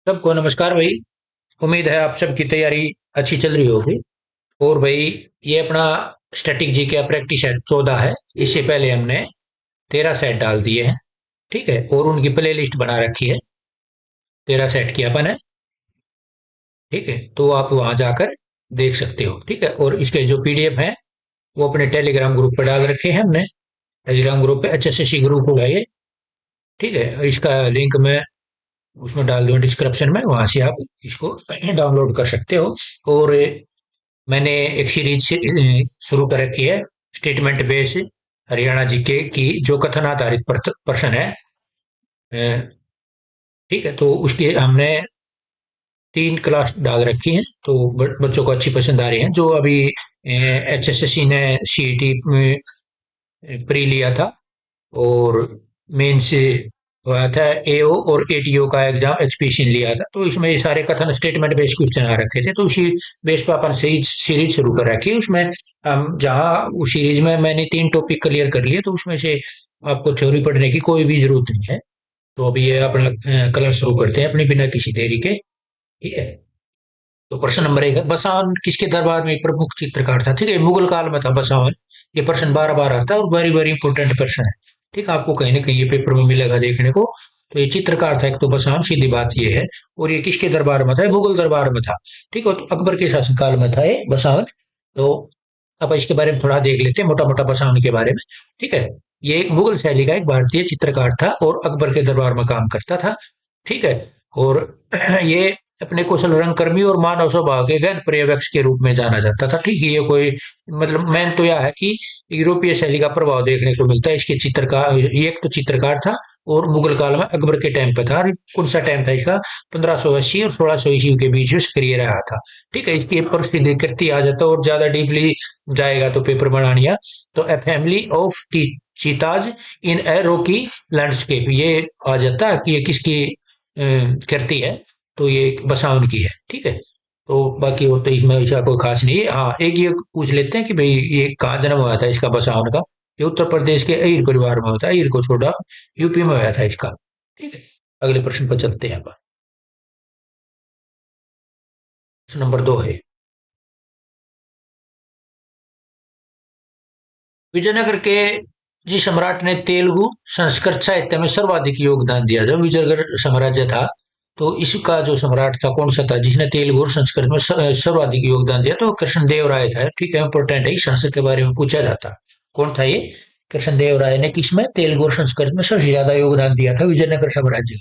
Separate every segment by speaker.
Speaker 1: सबको नमस्कार भाई। उम्मीद है आप सबकी तैयारी अच्छी चल रही होगी। और भाई, ये अपना स्टैटिक जी का प्रैक्टिस है 14 है। इससे पहले हमने 13 सेट डाल दिए हैं। ठीक है, और उनकी प्ले लिस्ट बना रखी है। 13 सेट की अपन है। ठीक है, तो आप वहां जाकर देख सकते हो। ठीक है, और इसके जो पीडीएफ है वो अपने टेलीग्राम ग्रुप पर डाल रखे हैं हमने। टेलीग्राम ग्रुप पे HSSC ग्रुप होगा ये। ठीक है, इसका लिंक मैं उसमें डाल दूंगा डिस्क्रिप्शन में, वहां से आप इसको डाउनलोड कर सकते हो। और मैंने एक सीरीज शुरू कर रखी है, स्टेटमेंट बेस हरियाणा जीके की, जो कथन आधारित प्रश्न है। ठीक है, तो उसके हमने 3 क्लास डाल रखी हैं, तो बच्चों को अच्छी पसंद आ रही हैं। जो अभी HSSC ने CET में प्री लिया था, और मेन से हुआ था AO और ATO का एग्जाम HPC ने लिया था, तो इसमें ये सारे कथन स्टेटमेंट बेस्ड क्वेश्चन आ रखे थे। तो उसी बेस पर अपन सीरीज शुरू कर रखी है। उसमें हम जहाँ उस सीरीज में मैंने 3 टॉपिक क्लियर कर लिए, तो उसमें से आपको थ्योरी पढ़ने की कोई भी जरूरत नहीं है। तो अभी ये अपना क्लास शुरू करते हैं अपनी, बिना किसी देरी के। ठीक है, तो प्रश्न नंबर 1 है, बसंत किसके दरबार में प्रमुख चित्रकार था? ठीक है, मुगल काल में था बसंत। ये प्रश्न बार बार आता है और वेरी वेरी इंपॉर्टेंट प्रश्न है। ठीक है, आपको कहीं ना कहीं ये पेपर में मिलेगा देखने को। तो ये चित्रकार था एक तो बसंत, सीधी बात ये है। और ये किसके दरबार में था? ये मुगल दरबार में था। ठीक है, तो अकबर के शासनकाल में था ये बसंत। तो अब इसके बारे में थोड़ा देख लेते हैं, मोटा मोटा बसंत के बारे में। ठीक है, ये एक मुगल शैली का एक भारतीय चित्रकार था और अकबर के दरबार में काम करता था। ठीक है, और ये अपने कुशल रंगकर्मी और मानव स्वभाव के गहन पर्यवेक्षक के रूप में जाना जाता था। ठीक है, ये कोई मतलब मेन तो यह है कि यूरोपीय शैली का प्रभाव देखने को मिलता है इसके चित्रकार। ये एक तो चित्रकार था, और मुगल काल में अकबर के टाइम पे था। कौन सा टाइम था इसका? 1580 और 1600 ईस्वी के बीच में सक्रिय रहा था। ठीक है, इसकी परिस्थिति करती आ जाता है, और ज्यादा डीपली जाएगा तो पेपर बनानिया। तो a family of चीताज in A Rocky landscape, ये आ जाता है कि ये किसकी करती है। तो ये बसावन की है। ठीक है, तो बाकी और तो इसमें ऐसा कोई खास नहीं है। हाँ, एक ये पूछ लेते हैं कि भाई ये कहाँ जन्म हुआ था इसका बसावन का? ये उत्तर प्रदेश के अहीर परिवार में होता है। अहीर को छोड़ा यूपी में हुआ था इसका। ठीक है, अगले प्रश्न पर चलते हैं अपन। प्रश्न नंबर 2 है, विजयनगर के जिस सम्राट ने तेलुगु संस्कृत साहित्य में सर्वाधिक योगदान दिया, जब विजयनगर साम्राज्य था, तो इसका जो सम्राट था कौन सा था जिसने तेलुगु और संस्कृत में सर्वाधिक योगदान दिया? तो कृष्णदेव राय था। ठीक है, इंपॉर्टेंट है, इस संस्कृत के बारे में पूछा जाता। कौन था ये? कृष्णदेव राय ने किसमें तेलुगु और संस्कृत में सबसे ज्यादा योगदान दिया था विजयनगर साम्राज्य?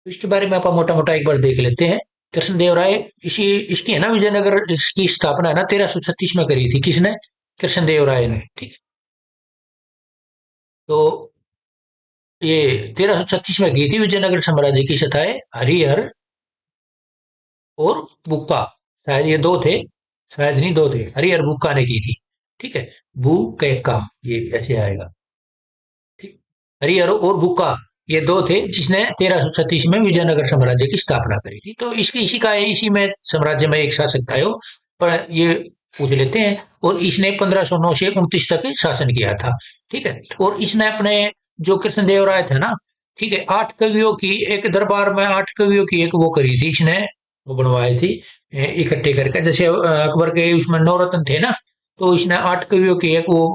Speaker 1: तो इसके बारे में आप मोटा मोटा एक बार देख लेते हैं। कृष्णदेव राय, इसी इसकी है ना विजयनगर, इसकी स्थापना है ना 1336 में करी थी। किसने? कृष्णदेव राय ने। ठीक। तो ये 1336 में की थी विजयनगर साम्राज्य की सताए हरिहर और बुक्का। शायद ये दो थे, शायद नहीं, दो थे। हरिहर बुक्का ने की थी। ठीक है, बू का ये ऐसे आएगा। ठीक, हरिहर और बुक्का, ये दो थे जिसने 1336 में विजयनगर साम्राज्य की स्थापना करी थी। तो इसकी इसी का इसी में साम्राज्य में एक शासक था यो, पर ये पूछ लेते हैं। और इसने 1509 से 29 तक शासन किया था। ठीक है, और इसने अपने जो कृष्णदेव राय थे ना, ठीक है, 8 कवियों की एक दरबार में 8 कवियों की एक वो करी थी इसने, वो बनवाई थी इकट्ठे करके। जैसे अकबर के उसमें 9 रत्न थे ना, तो इसने 8 कवियों की एक वो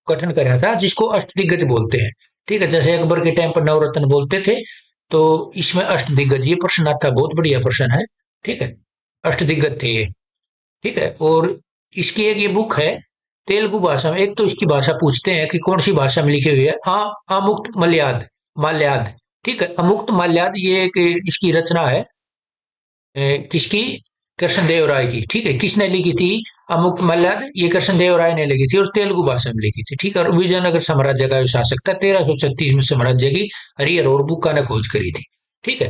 Speaker 1: गठन करा था, जिसको अष्टदिग्गज बोलते हैं। ठीक है, जैसे अकबर के टाइम पर 9 रत्न बोलते थे, तो इसमें अष्टदिग्गज, ये प्रश्न आता है, बहुत बढ़िया प्रश्न है। ठीक है, अष्टदिग्गज थे ये। ठीक है, और इसकी एक ये बुक है तेलुगु भाषा में। एक तो इसकी भाषा पूछते हैं कि कौन सी भाषा में लिखी हुई है। अमुक्त मलयाद, माल्याद। ठीक है, अमुक्त माल्याद, ये एक इसकी रचना है। किसकी? कृष्णदेव राय की। ठीक है, किसने लिखी थी? अमुक मल्लाद, ये कृष्णदेव राय ने लिखी थी, और तेलुगु भाषा में लिखी थी। ठीक है, और विजयनगर साम्राज्य का जो शासक था 1336 में साम्राज्य की हरिहर और बुक्का ने खोज करी थी। ठीक है,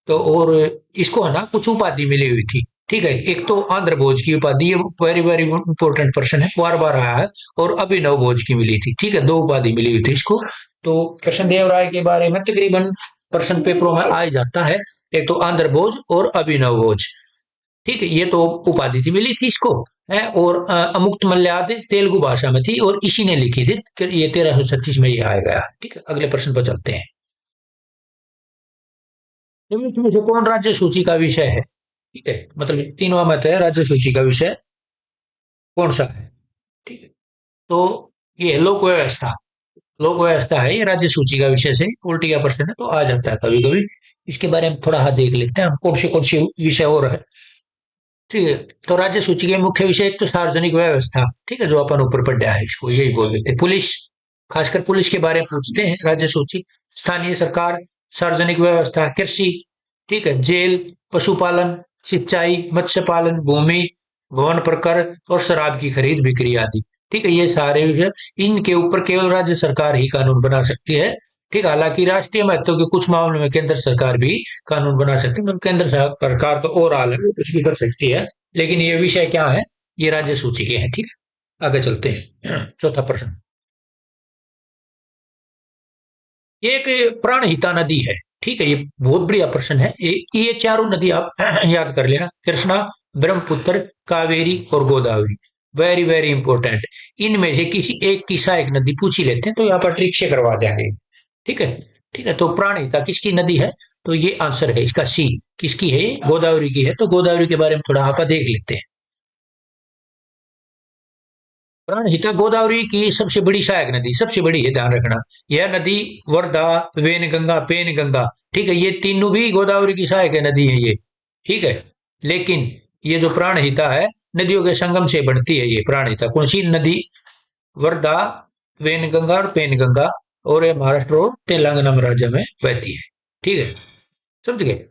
Speaker 1: तो और इसको है ना कुछ उपाधि मिली हुई थी। ठीक है, एक तो आंध्र भोज की उपाधि, ये वेरी वेरी इंपॉर्टेंट पर्सन है, बार बार आया है। और अभिनव भोज की मिली थी। ठीक है, 2 उपाधि मिली हुई थी इसको। तो कृष्णदेव राय के बारे में तकरीबन प्रश्न पेपरों में आ ही जाता है। एक तो आंध्र भोज और अभिनव भोज। ठीक है, ये तो उपाधि थी, मिली थी इसको। है, और अमुक्त मल्याद तेलुगु भाषा में थी, और इसी ने लिखी थी। ये 1336 में ये आ गया। ठीक है, अगले प्रश्न पर चलते हैं। निम्नलिखित में से कौन राज्य सूची का विषय है? ठीक है, मतलब तीनों मत है, राज्य सूची का विषय कौन सा है? ठीक है, तो ये लोक व्यवस्था, लोक व्यवस्था है, ये राज्य सूची का विषय से उल्टी का प्रश्न है तो आ जाता है कभी कभी। इसके बारे में थोड़ा हाथ देख लेते हैं हम, कौन से विषय और है। ठीक है, तो राज्य सूची के मुख्य विषय एक तो सार्वजनिक व्यवस्था, ठीक है, जो अपन ऊपर पढ़ा है इसको यही बोल देते हैं। पुलिस, खासकर पुलिस के बारे में पूछते हैं राज्य सूची। स्थानीय सरकार, सार्वजनिक व्यवस्था, कृषि, ठीक है, जेल, पशुपालन, सिंचाई, मत्स्य पालन, भूमि, भवन प्रकर और शराब की खरीद बिक्री आदि। ठीक है, ये सारे विषय, इनके ऊपर केवल राज्य सरकार ही कानून बना सकती है। ठीक है, हालांकि राष्ट्रीय महत्व के कुछ मामलों में केंद्र सरकार भी कानून बना सकती है, मतलब केंद्र सरकार तो और आल है, वो कुछ भी कर सकती है। लेकिन ये विषय क्या है? ये राज्य सूची के हैं। ठीक है, आगे चलते हैं। चौथा प्रश्न, ये एक प्राणहिता नदी है। ठीक है, ये बहुत बढ़िया प्रश्न है। ये चारों नदी आप याद कर लेना, कृष्णा, ब्रह्मपुत्र, कावेरी और गोदावरी। Very very important. इनमें से किसी एक की सहायक नदी पूछी लेते हैं तो यहाँ पर ट्रिक से करवा देंगे। ठीक है, ठीक है, तो प्राणहिता किसकी नदी है? तो ये आंसर है इसका सी। किसकी है? गोदावरी की है। तो गोदावरी के बारे में थोड़ा आप देख लेते हैं। प्राणहिता गोदावरी की सबसे बड़ी सहायक नदी, सबसे बड़ी है, ध्यान रखना। यह नदी वर्धा, वेनगंगा, पेनगंगा, ठीक है, ये तीनों भी गोदावरी की सहायक नदी है ये। ठीक है, लेकिन ये जो प्राणहिता है, नदियों के संगम से बनती है ये प्राणहिता। कौन सी नदी? वर्धा, वेनगंगा और पेनगंगा, और ये महाराष्ट्र और तेलंगाना में राज्य में बहती है। ठीक है, समझ गए?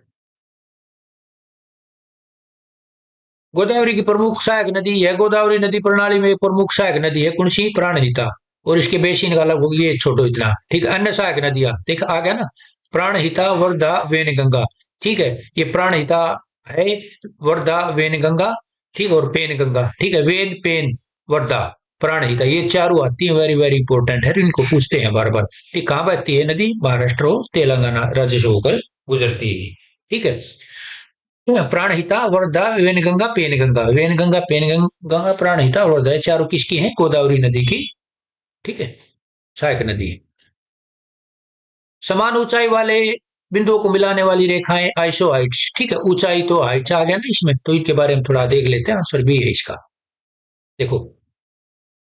Speaker 1: गोदावरी की प्रमुख सहायक नदी है, गोदावरी नदी प्रणाली में एक प्रमुख सहायक नदी है, कौन सी? प्राणहिता। और इसके बेसिन का लगभग ये छोटो इतना। ठीक है, अन्य सहायक नदियां देख आ गया ना, प्राणहिता, वर्धा, वेनगंगा। ठीक है, ये प्राणहिता है, वर्धा, वेनगंगा, ठीक, और पेनगंगा। ठीक है, वेन, पेन, वर्धा, प्राणहिता, ये चारों आती है। वेरी वेरी इंपॉर्टेंट है, इनको पूछते हैं बार बार। ठीक, कहाँ बहती है नदी? महाराष्ट्र और तेलंगाना राज्य से होकर गुजरती है। ठीक है, प्राणहिता, वर्धा, वेनगंगा, पेनगंगा, वेनगंगा, पेनगंगा, प्राणहिता, वर्धा, ये चारों किसकी हैं? गोदावरी नदी की। ठीक है, सहायक नदी है। समान ऊंचाई वाले बिंदुओं को मिलाने वाली रेखाएं आइसोहाइट्स। ठीक है, ऊंचाई तो हाइट्स आ गया ना इसमें, तो इनके बारे में थोड़ा देख लेते हैं, आंसर भी है इसका। देखो,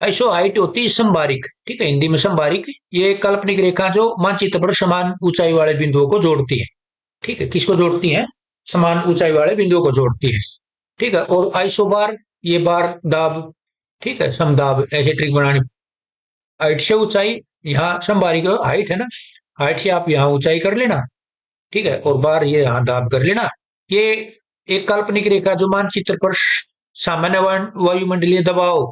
Speaker 1: आइसोहाइट होती है समबारिक। ठीक है, हिंदी में समबारिक, ये एक काल्पनिक रेखा जो मानचित्र पर समान ऊंचाई वाले बिंदुओं को जोड़ती है। ठीक है, किसको जोड़ती है? समान ऊंचाई वाले बिंदुओं को जोड़ती है। ठीक है, और आइसोबार, ये बार दाब, ठीक है, समदाब, ऐसे ट्रिक बनानी। हाइट से ऊंचाई, यहाँ समबारी का हाइट है ना, हाइट से आप यहाँ ऊंचाई कर लेना। ठीक है, और बार ये यहाँ दाब कर लेना। ये एक काल्पनिक रेखा जो मानचित्र पर सामान्य वायुमंडलीय दबाव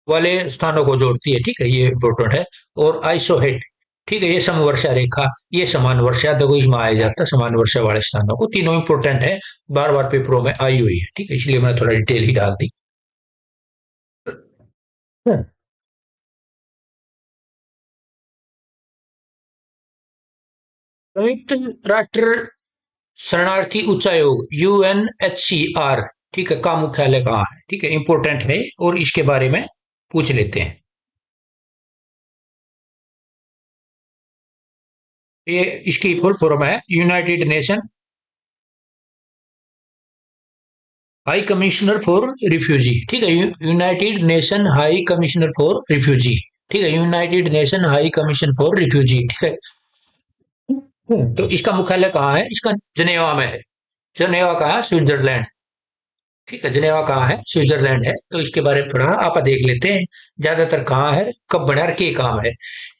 Speaker 1: वाले स्थानों को जोड़ती है। ठीक है, ये इंपॉर्टेंट है। और आइसोहेट, ठीक है, ये समवर्षा रेखा, ये समान वर्षा, देखो इसमें आया जाता है समान वर्षा वाले स्थानों को। तीनों इंपॉर्टेंट है, बार बार पेपरों में आई हुई है। ठीक है, इसलिए मैंने थोड़ा डिटेल ही डाल दी। संयुक्त राष्ट्र शरणार्थी उच्चायोग, यूएनएचसीआर, ठीक है, का मुख्यालय कहाँ है? ठीक है, इंपॉर्टेंट है और इसके बारे में पूछ लेते हैं। ये इसकी फुल फॉर्म है United nation high commissioner for refugee. ठीक है, United nation high commissioner for refugee. ठीक है, United nation high commission for refugee. ठीक है, तो इसका मुख्यालय कहाँ है? इसका जनेवा में है। जनेवा कहाँ है? स्विट्जरलैंड। ठीक है, जनेवा कहाँ है? स्विट्जरलैंड है। तो इसके बारे में थोड़ा आप देख लेते हैं, ज्यादातर कहाँ है, कब बना और के काम है।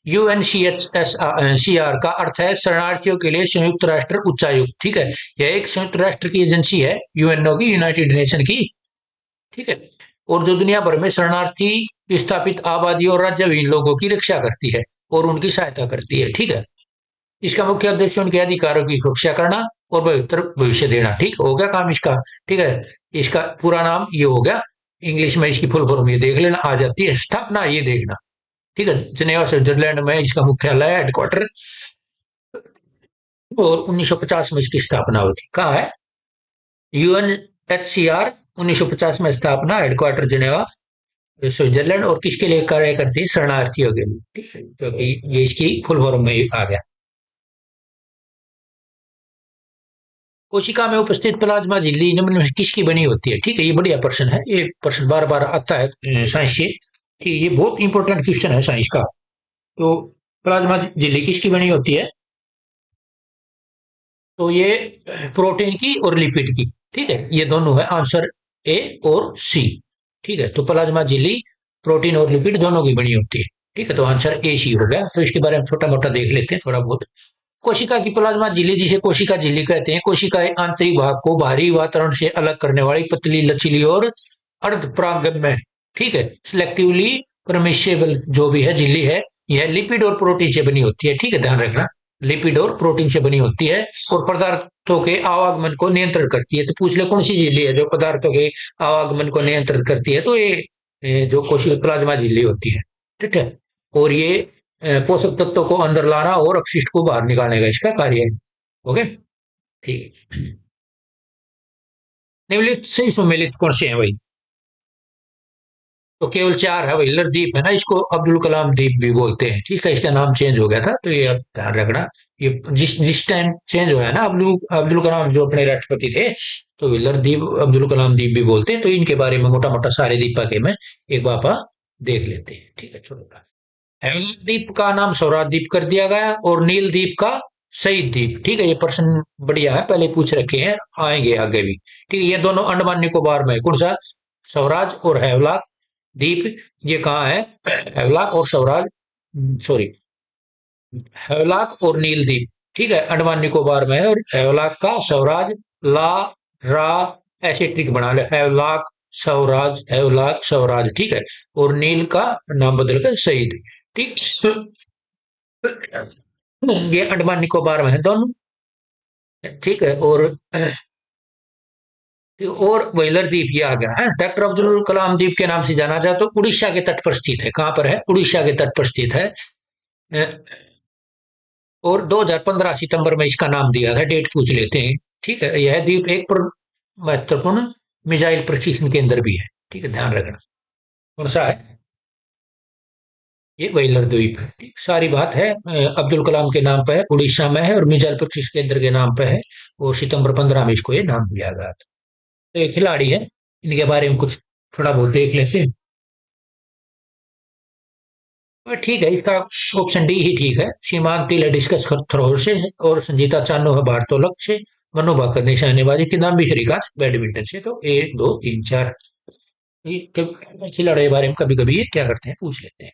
Speaker 1: यूएनसीएचएससीआर का अर्थ है शरणार्थियों के लिए संयुक्त राष्ट्र उच्चायुक्त। ठीक है, यह एक संयुक्त राष्ट्र की एजेंसी है, यूएनओ की, यूनाइटेड नेशन की। ठीक है, और जो दुनिया भर में शरणार्थी, विस्थापित आबादी और राज्यविहीन लोगों की रक्षा करती है और उनकी सहायता करती है। ठीक है, इसका मुख्य उद्देश्य उनके अधिकारों की सुरक्षा करना और बेहतर भविष्य देना। ठीक हो गया काम इसका। ठीक है, इसका पूरा नाम ये हो गया। इंग्लिश में इसकी फुल फॉर्म ये देख लेना, आ जाती है। स्थापना ये देखना। ठीक है, जनेवा स्विट्जरलैंड में इसका मुख्यालय है, हेडक्वार्टर। और 1950 में इसकी स्थापना हुई थी। कहाँ है? यूएनएचसीआर, 1950 में स्थापना, हेडक्वार्टर जनेवा स्विट्जरलैंड। और किसके लिए कार्य करती है? शरणार्थियों के लिए। ठीक है, क्योंकि ये इसकी फुल फॉर्म में आ गया। कोशिका में उपस्थित प्लाज्मा झिल्ली निम्न में किसकी बनी होती है? ठीक है, ये बढ़िया प्रश्न है, ये प्रश्न बार बार आता है साइंस से। ठीक है, ये बहुत इंपॉर्टेंट क्वेश्चन है साइंस का। तो प्लाज्मा झिल्ली किसकी बनी होती है? तो ये प्रोटीन की और लिपिड की। ठीक है, ये दोनों है आंसर, ए और सी। ठीक है, तो प्लाज्मा झिल्ली प्रोटीन और लिपिड दोनों की बनी होती है। ठीक है, तो आंसर ए सी हो गया। तो इसके बारे में छोटा मोटा देख लेते हैं थोड़ा बहुत। कोशिका की प्लाज्मा झिल्ली, जिसे कोशिका झिल्ली कहते हैं, कोशिका के आंतरिक भाग को बाहरी वातावरण से अलग करने वाली पतली, लचीली और अर्ध परागम्य, ठीक है, सिलेक्टिवली परमिशिबल जो भी है झिल्ली है, यह लिपिड और प्रोटीन से बनी होती है। ठीक है, ध्यान रखना, लिपिड और प्रोटीन से बनी होती है और पदार्थों के आवागमन को नियंत्रण करती है। तो पूछ ले कौन सी झिल्ली है जो पदार्थों के आवागमन को नियंत्रित करती है? तो ये जो कोशिका प्लाज्मा झिल्ली होती है। ठीक है, और ये पोषक तत्वों को अंदर लाना और अपशिष्ट को बाहर निकालने का इसका कार्य है। ओके, ठीक है। निम्नलिखित से सुमेलित कौन से हैं भाई? तो केवल चार है भाई। लरदीप है ना, इसको अब्दुल कलाम द्वीप भी बोलते हैं। ठीक है, इसका नाम चेंज हो गया था, तो ये अब ध्यान रखना। ये जिस टाइम चेंज हुआ है ना, अब्दुल अब्दुल कलाम जो अपने राष्ट्रपति थे, तो लरदीप अब्दुल कलाम द्वीप भी बोलते हैं। तो इनके बारे में मोटा मोटा सारे द्वीपा के में एक बापा देख लेते हैं। ठीक है, छोटा। हेमलत द्वीप का नाम स्वराज द्वीप कर दिया गया और नील द्वीप का शहीद द्वीप। ठीक है, ये प्रश्न बढ़िया है, पहले पूछ रखे हैं, आएंगे आगे भी। ठीक है, ये दोनों अंडमान निकोबार में, कौन सा? स्वराज और हेवलाक द्वीप, ये कहाँ है? हेवलाक और स्वराज, सॉरी, हेवलाक और नील द्वीप, ठीक है, अंडमान निकोबार में है। और हेवलाक का स्वराज, ला, रा, ऐसे ट्रिक बना ले, हेवलाक स्वराज, हेवलाक स्वराज। ठीक है, और नील का नाम बदलकर शहीद। ठीक, ये अंडमान निकोबार में है दोनों। ठीक है, और व्हेलर द्वीप ये आ गया है, डॉक्टर अब्दुल कलाम द्वीप के नाम से जाना जाता, तो उड़ीसा के तट पर स्थित है। कहां पर है? उड़ीसा के तट पर स्थित है। और 2015 सितंबर में इसका नाम दिया था, डेट पूछ लेते हैं। ठीक है, यह द्वीप एक महत्वपूर्ण मिसाइल प्रशिक्षण केंद्र भी है। ठीक है, ध्यान रखना। कौन सा है? ये व्हेलर द्वीप है। ठीक, सारी बात है, अब्दुल कलाम के नाम पर है, उड़ीसा में है, और मिसाइल प्रशिक्षण केंद्र के नाम पर है। और सितंबर 15 में इसको ये नाम दिया गया था। तो ये खिलाड़ी है, इनके बारे में कुछ थोड़ा बहुत देख लेते हैं। और ठीक है, इसका ऑप्शन डी ही ठीक है। सीमांत तिल है डिस्कस थ्रोर से, और संजीता चानो है भारोत्तोलक से, मनु भाकर निशानेबाजी, किदाम्बी श्रीकांत बैडमिंटन से। तो एक दो तीन चार, खिलाड़ी के बारे में कभी कभी ये क्या करते हैं, पूछ लेते हैं।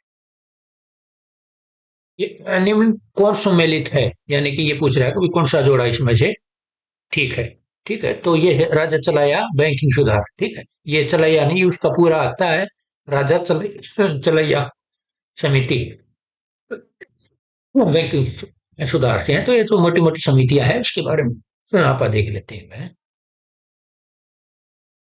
Speaker 1: ये निम्न कौन सम्मिलित है, यानी कि ये पूछ रहा है कि कौन सा जोड़ा इसमें से ठीक है। ठीक है, तो ये है राजा चलाया बैंकिंग सुधार। ठीक है, ये चलाया नहीं, उसका पूरा आता है राजा चलैया समिति, बैंकिंग सुधार से है। तो ये तो मोटी मोटी समितियां है, उसके बारे में आप देख लेते हैं।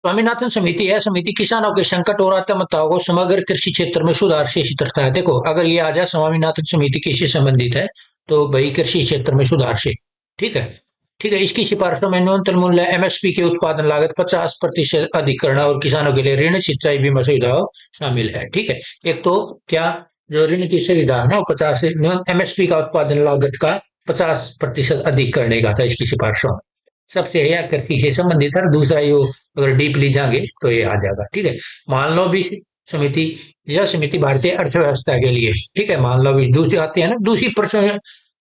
Speaker 1: स्वामीनाथन समिति है, समिति किसानों के संकट और आत्महत्याओं को समग्र कृषि क्षेत्र में सुधार से करता है। देखो, अगर ये आ जाए स्वामीनाथन समिति किससे संबंधित है, तो भाई कृषि क्षेत्र में सुधार से। ठीक है, ठीक है, इसकी सिफारिशों में न्यूनतम मूल्य, एमएसपी की उत्पादन लागत 50% अधिक करना और किसानों के लिए ऋण सिंचाई बीमा सुविधाओं शामिल है। ठीक है, एक तो क्या, जो ऋण की सुविधा है ना, 50 एमएसपी का उत्पादन लागत का 50% अधिक करने का था इसकी सिफारिशों में। सबसे यह कृषि से संबंधित है। दूसरा ये, अगर डीपली जाएंगे तो ये आ जाएगा। ठीक है, मान लो भी समिति, यह समिति भारतीय अर्थव्यवस्था के लिए। ठीक है, मान लो भी दूसरी आती है ना, दूसरी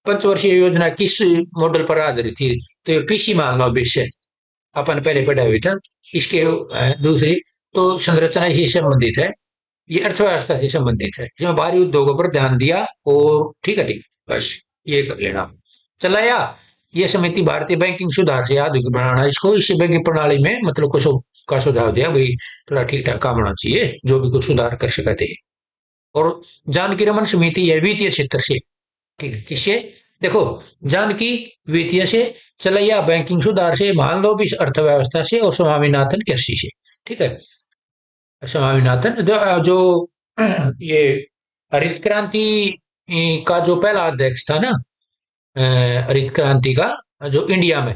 Speaker 1: पंचवर्षीय योजना किस मॉडल पर आधारित थी, तो ये पीसी मान लो विषय अपन पहले पढ़ा हुआ था। इसके दूसरी तो संरचना से संबंधित है, ये अर्थव्यवस्था से संबंधित है, जिसमें बाहरी उद्योगों पर ध्यान दिया। और ठीक है, ठीक, बस ये कर लेना। चलाया, ये समिति भारतीय बैंकिंग सुधार से आधुनिक बनाना, इसको इसी बैंकिंग प्रणाली में मतलब कुछ का सुझाव दिया भाई, थोड़ा ठीक ठाक काम होना चाहिए, जो भी कुछ सुधार कर सकते हैं। और जानकी रमन समिति यह वित्तीय क्षेत्र से, ठीक है, किससे? देखो, जानकी वित्तीय से, चलैया बैंकिंग सुधार से, मान लो भी अर्थव्यवस्था से, और स्वामीनाथन कृषि से। ठीक है, स्वामीनाथन जो ये हरित क्रांति का जो पहला अध्यक्ष था ना, हरित क्रांति का जो इंडिया में,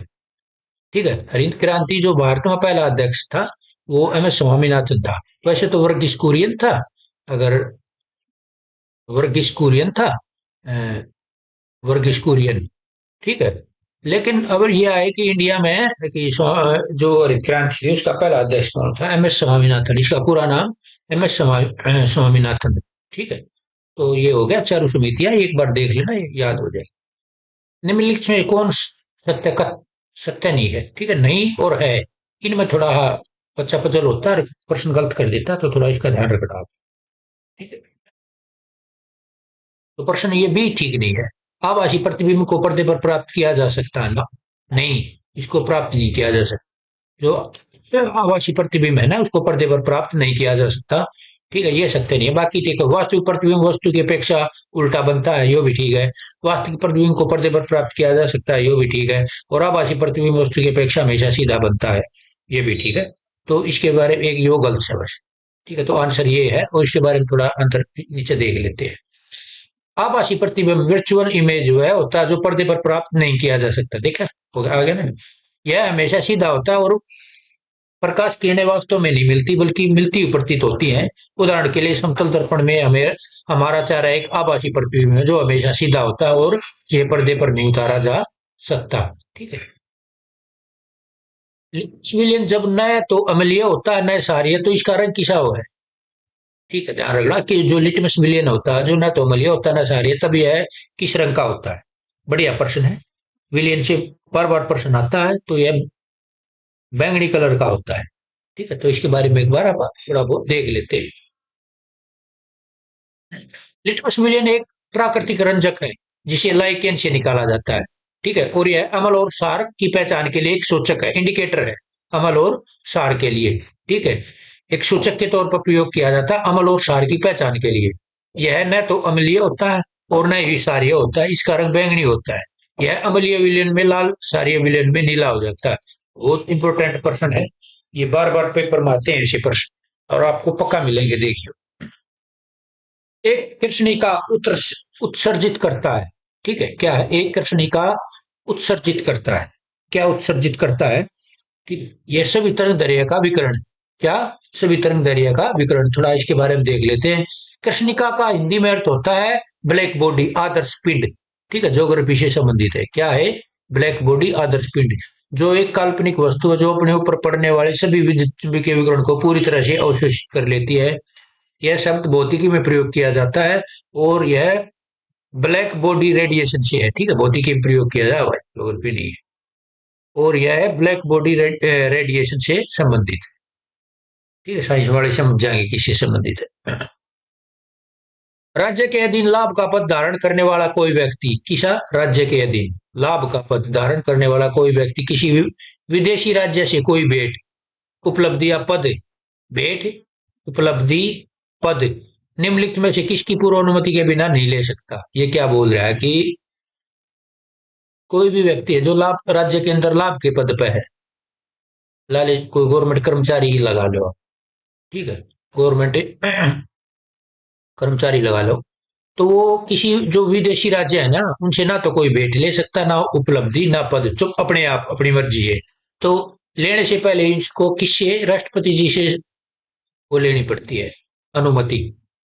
Speaker 1: ठीक है, हरित क्रांति जो भारत में पहला अध्यक्ष था, वो एम एस स्वामीनाथन था। वैसे तो वर्गीस कुरियन था, अगर वर्गीस कुरियन था, वर्गीस कुरियन। ठीक है, लेकिन अब यह है कि इंडिया में कि जो क्रांति थी उसका पहला अध्यक्ष कौन था? M S Swaminathan. इसका पूरा नाम एम एस स्वामीनाथन है। ठीक है, तो ये हो गया चारों समितियां, एक बार देख लेना, ये याद हो जाएगी। निम्नलिखित में कौन सत्य का सत्य नहीं है? ठीक है, नहीं और है, इनमें थोड़ा पच्चा पचल होता है, प्रश्न गलत कर देता है, तो थोड़ा इसका ध्यान रखना आप। ठीक है, तो प्रश्न ये भी ठीक नहीं है। आभासी प्रतिबिंब को पर्दे पर प्राप्त किया जा सकता है ना? नहीं, इसको प्राप्त नहीं किया जा सकता। जो आभासी प्रतिबिंब है ना, उसको पर्दे पर प्राप्त नहीं किया जा सकता। ठीक है, ये सत्य नहीं है। बाकी ठीक है, वास्तविक प्रतिबिंब वस्तु की अपेक्षा उल्टा बनता है, यो भी ठीक है। वास्तविक प्रतिबिंब को पर्दे पर प्राप्त किया जा सकता है, यो भी ठीक है। और आभासी प्रतिबिंब वस्तु की अपेक्षा हमेशा सीधा बनता है, ये भी ठीक है। तो इसके बारे में एक यो गलत है बस। ठीक है, तो आंसर ये है, और इसके बारे में थोड़ा अंतर नीचे देख लेते हैं। आभासी प्रतिबिंब वर्चुअल इमेज जो है होता है, जो पर्दे पर प्राप्त नहीं किया जा सकता। देखा हो गया, आ गया ना? यह हमेशा सीधा होता है, और प्रकाश किरणें वास्तव में नहीं मिलती, बल्कि मिलती हुई प्रतीत होती हैं। उदाहरण के लिए समतल दर्पण में हमें हमारा चेहरा एक आभासी प्रतिबिंब है, जो हमेशा सीधा होता है और यह पर्दे पर नहीं उतारा जा सकता। ठीक है, विलयन जब न तो अम्लीय होता है न क्षारीय, तो इसका रंग किसा हो है? ठीक है, ध्यान रखना कि जो लिटमस विलयन होता है, जो न तो अम्लीय होता है न क्षारीय, तब यह किस रंग का होता है? बढ़िया प्रश्न है। विलयन से बार बार प्रश्न आता है, तो यह बैंगनी कलर का होता है। ठीक है, तो इसके बारे में एक बार आप थोड़ा बहुत देख लेते हैं। लिटमस विलियन एक प्राकृतिक रंजक है, जिसे लाइकेन से निकाला जाता है। ठीक है, और यह अम्ल और क्षार की पहचान के लिए एक सूचक है, इंडिकेटर है, अम्ल और क्षार के लिए। ठीक है, एक सूचक के तौर पर प्रयोग किया जाता है अम्ल और क्षार की पहचान के लिए। यह न तो अम्लीय होता है और न ही क्षारीय होता है, इसका रंग बैंगनी होता है। यह अम्लीय विलयन में लाल, क्षारीय विलयन में नीला हो जाता है। बहुत इंपॉर्टेंट प्रश्न है, ये बार बार पेपर में आते हैं ऐसे प्रश्न, और आपको पक्का मिलेंगे, देखिए। एक कृष्णिका उत्सर्जित करता है। ठीक है, क्या है? एक कृष्णिका उत्सर्जित करता है। क्या उत्सर्जित करता है? ठीक है, यह सभी तरंग दैर्घ्य का विकर्ण है। क्या? सभी तरंग दैर्घ्य का विकर्ण। थोड़ा इसके बारे में देख लेते हैं। कृष्णिका का हिंदी में अर्थ होता है ब्लैक बॉडी, आदर्श पिंड। ठीक है, ज्योग्राफी से संबंधित है। क्या है? ब्लैक बॉडी, आदर्श पिंड। जो एक काल्पनिक वस्तु है, जो अपने ऊपर पड़ने वाले सभी विद्युत चुंबकीय विकिरण को पूरी तरह से अवशोषित कर लेती है। यह शब्द भौतिकी में प्रयोग किया जाता है, और यह ब्लैक बॉडी रेडिएशन से है। ठीक है, भौतिकी में प्रयोग किया जाए, ज्योग्राफी नहीं है। और यह है ब्लैक बॉडी रेडिएशन से संबंधित है। ठीक है, साइंस वाले समझ जाएंगे किससे संबंधित है। राज्य के अधीन लाभ का पद धारण करने वाला कोई व्यक्ति, किसा? राज्य के अधीन लाभ का पद धारण करने वाला कोई व्यक्ति किसी विदेशी राज्य से कोई भेंट, उपलब्धि या पद, भेंट, उपलब्धि, पद निम्नलिखित में से किसकी पूर्व अनुमति के बिना नहीं ले सकता? ये क्या बोल रहा है कि कोई भी व्यक्ति है जो लाभ, राज्य के अंदर लाभ के पद पे है, लाले कोई गवर्नमेंट कर्मचारी ही लगा लो, ठीक है, गवर्नमेंट कर्मचारी लगा लो, तो वो किसी जो विदेशी राज्य है ना, उनसे ना तो कोई भेंट ले सकता, ना उपलब्धि, ना पद, चुप अपने आप अपनी मर्जी है। तो लेने से पहले इसको किससे? राष्ट्रपति जी से वो लेनी पड़ती है अनुमति।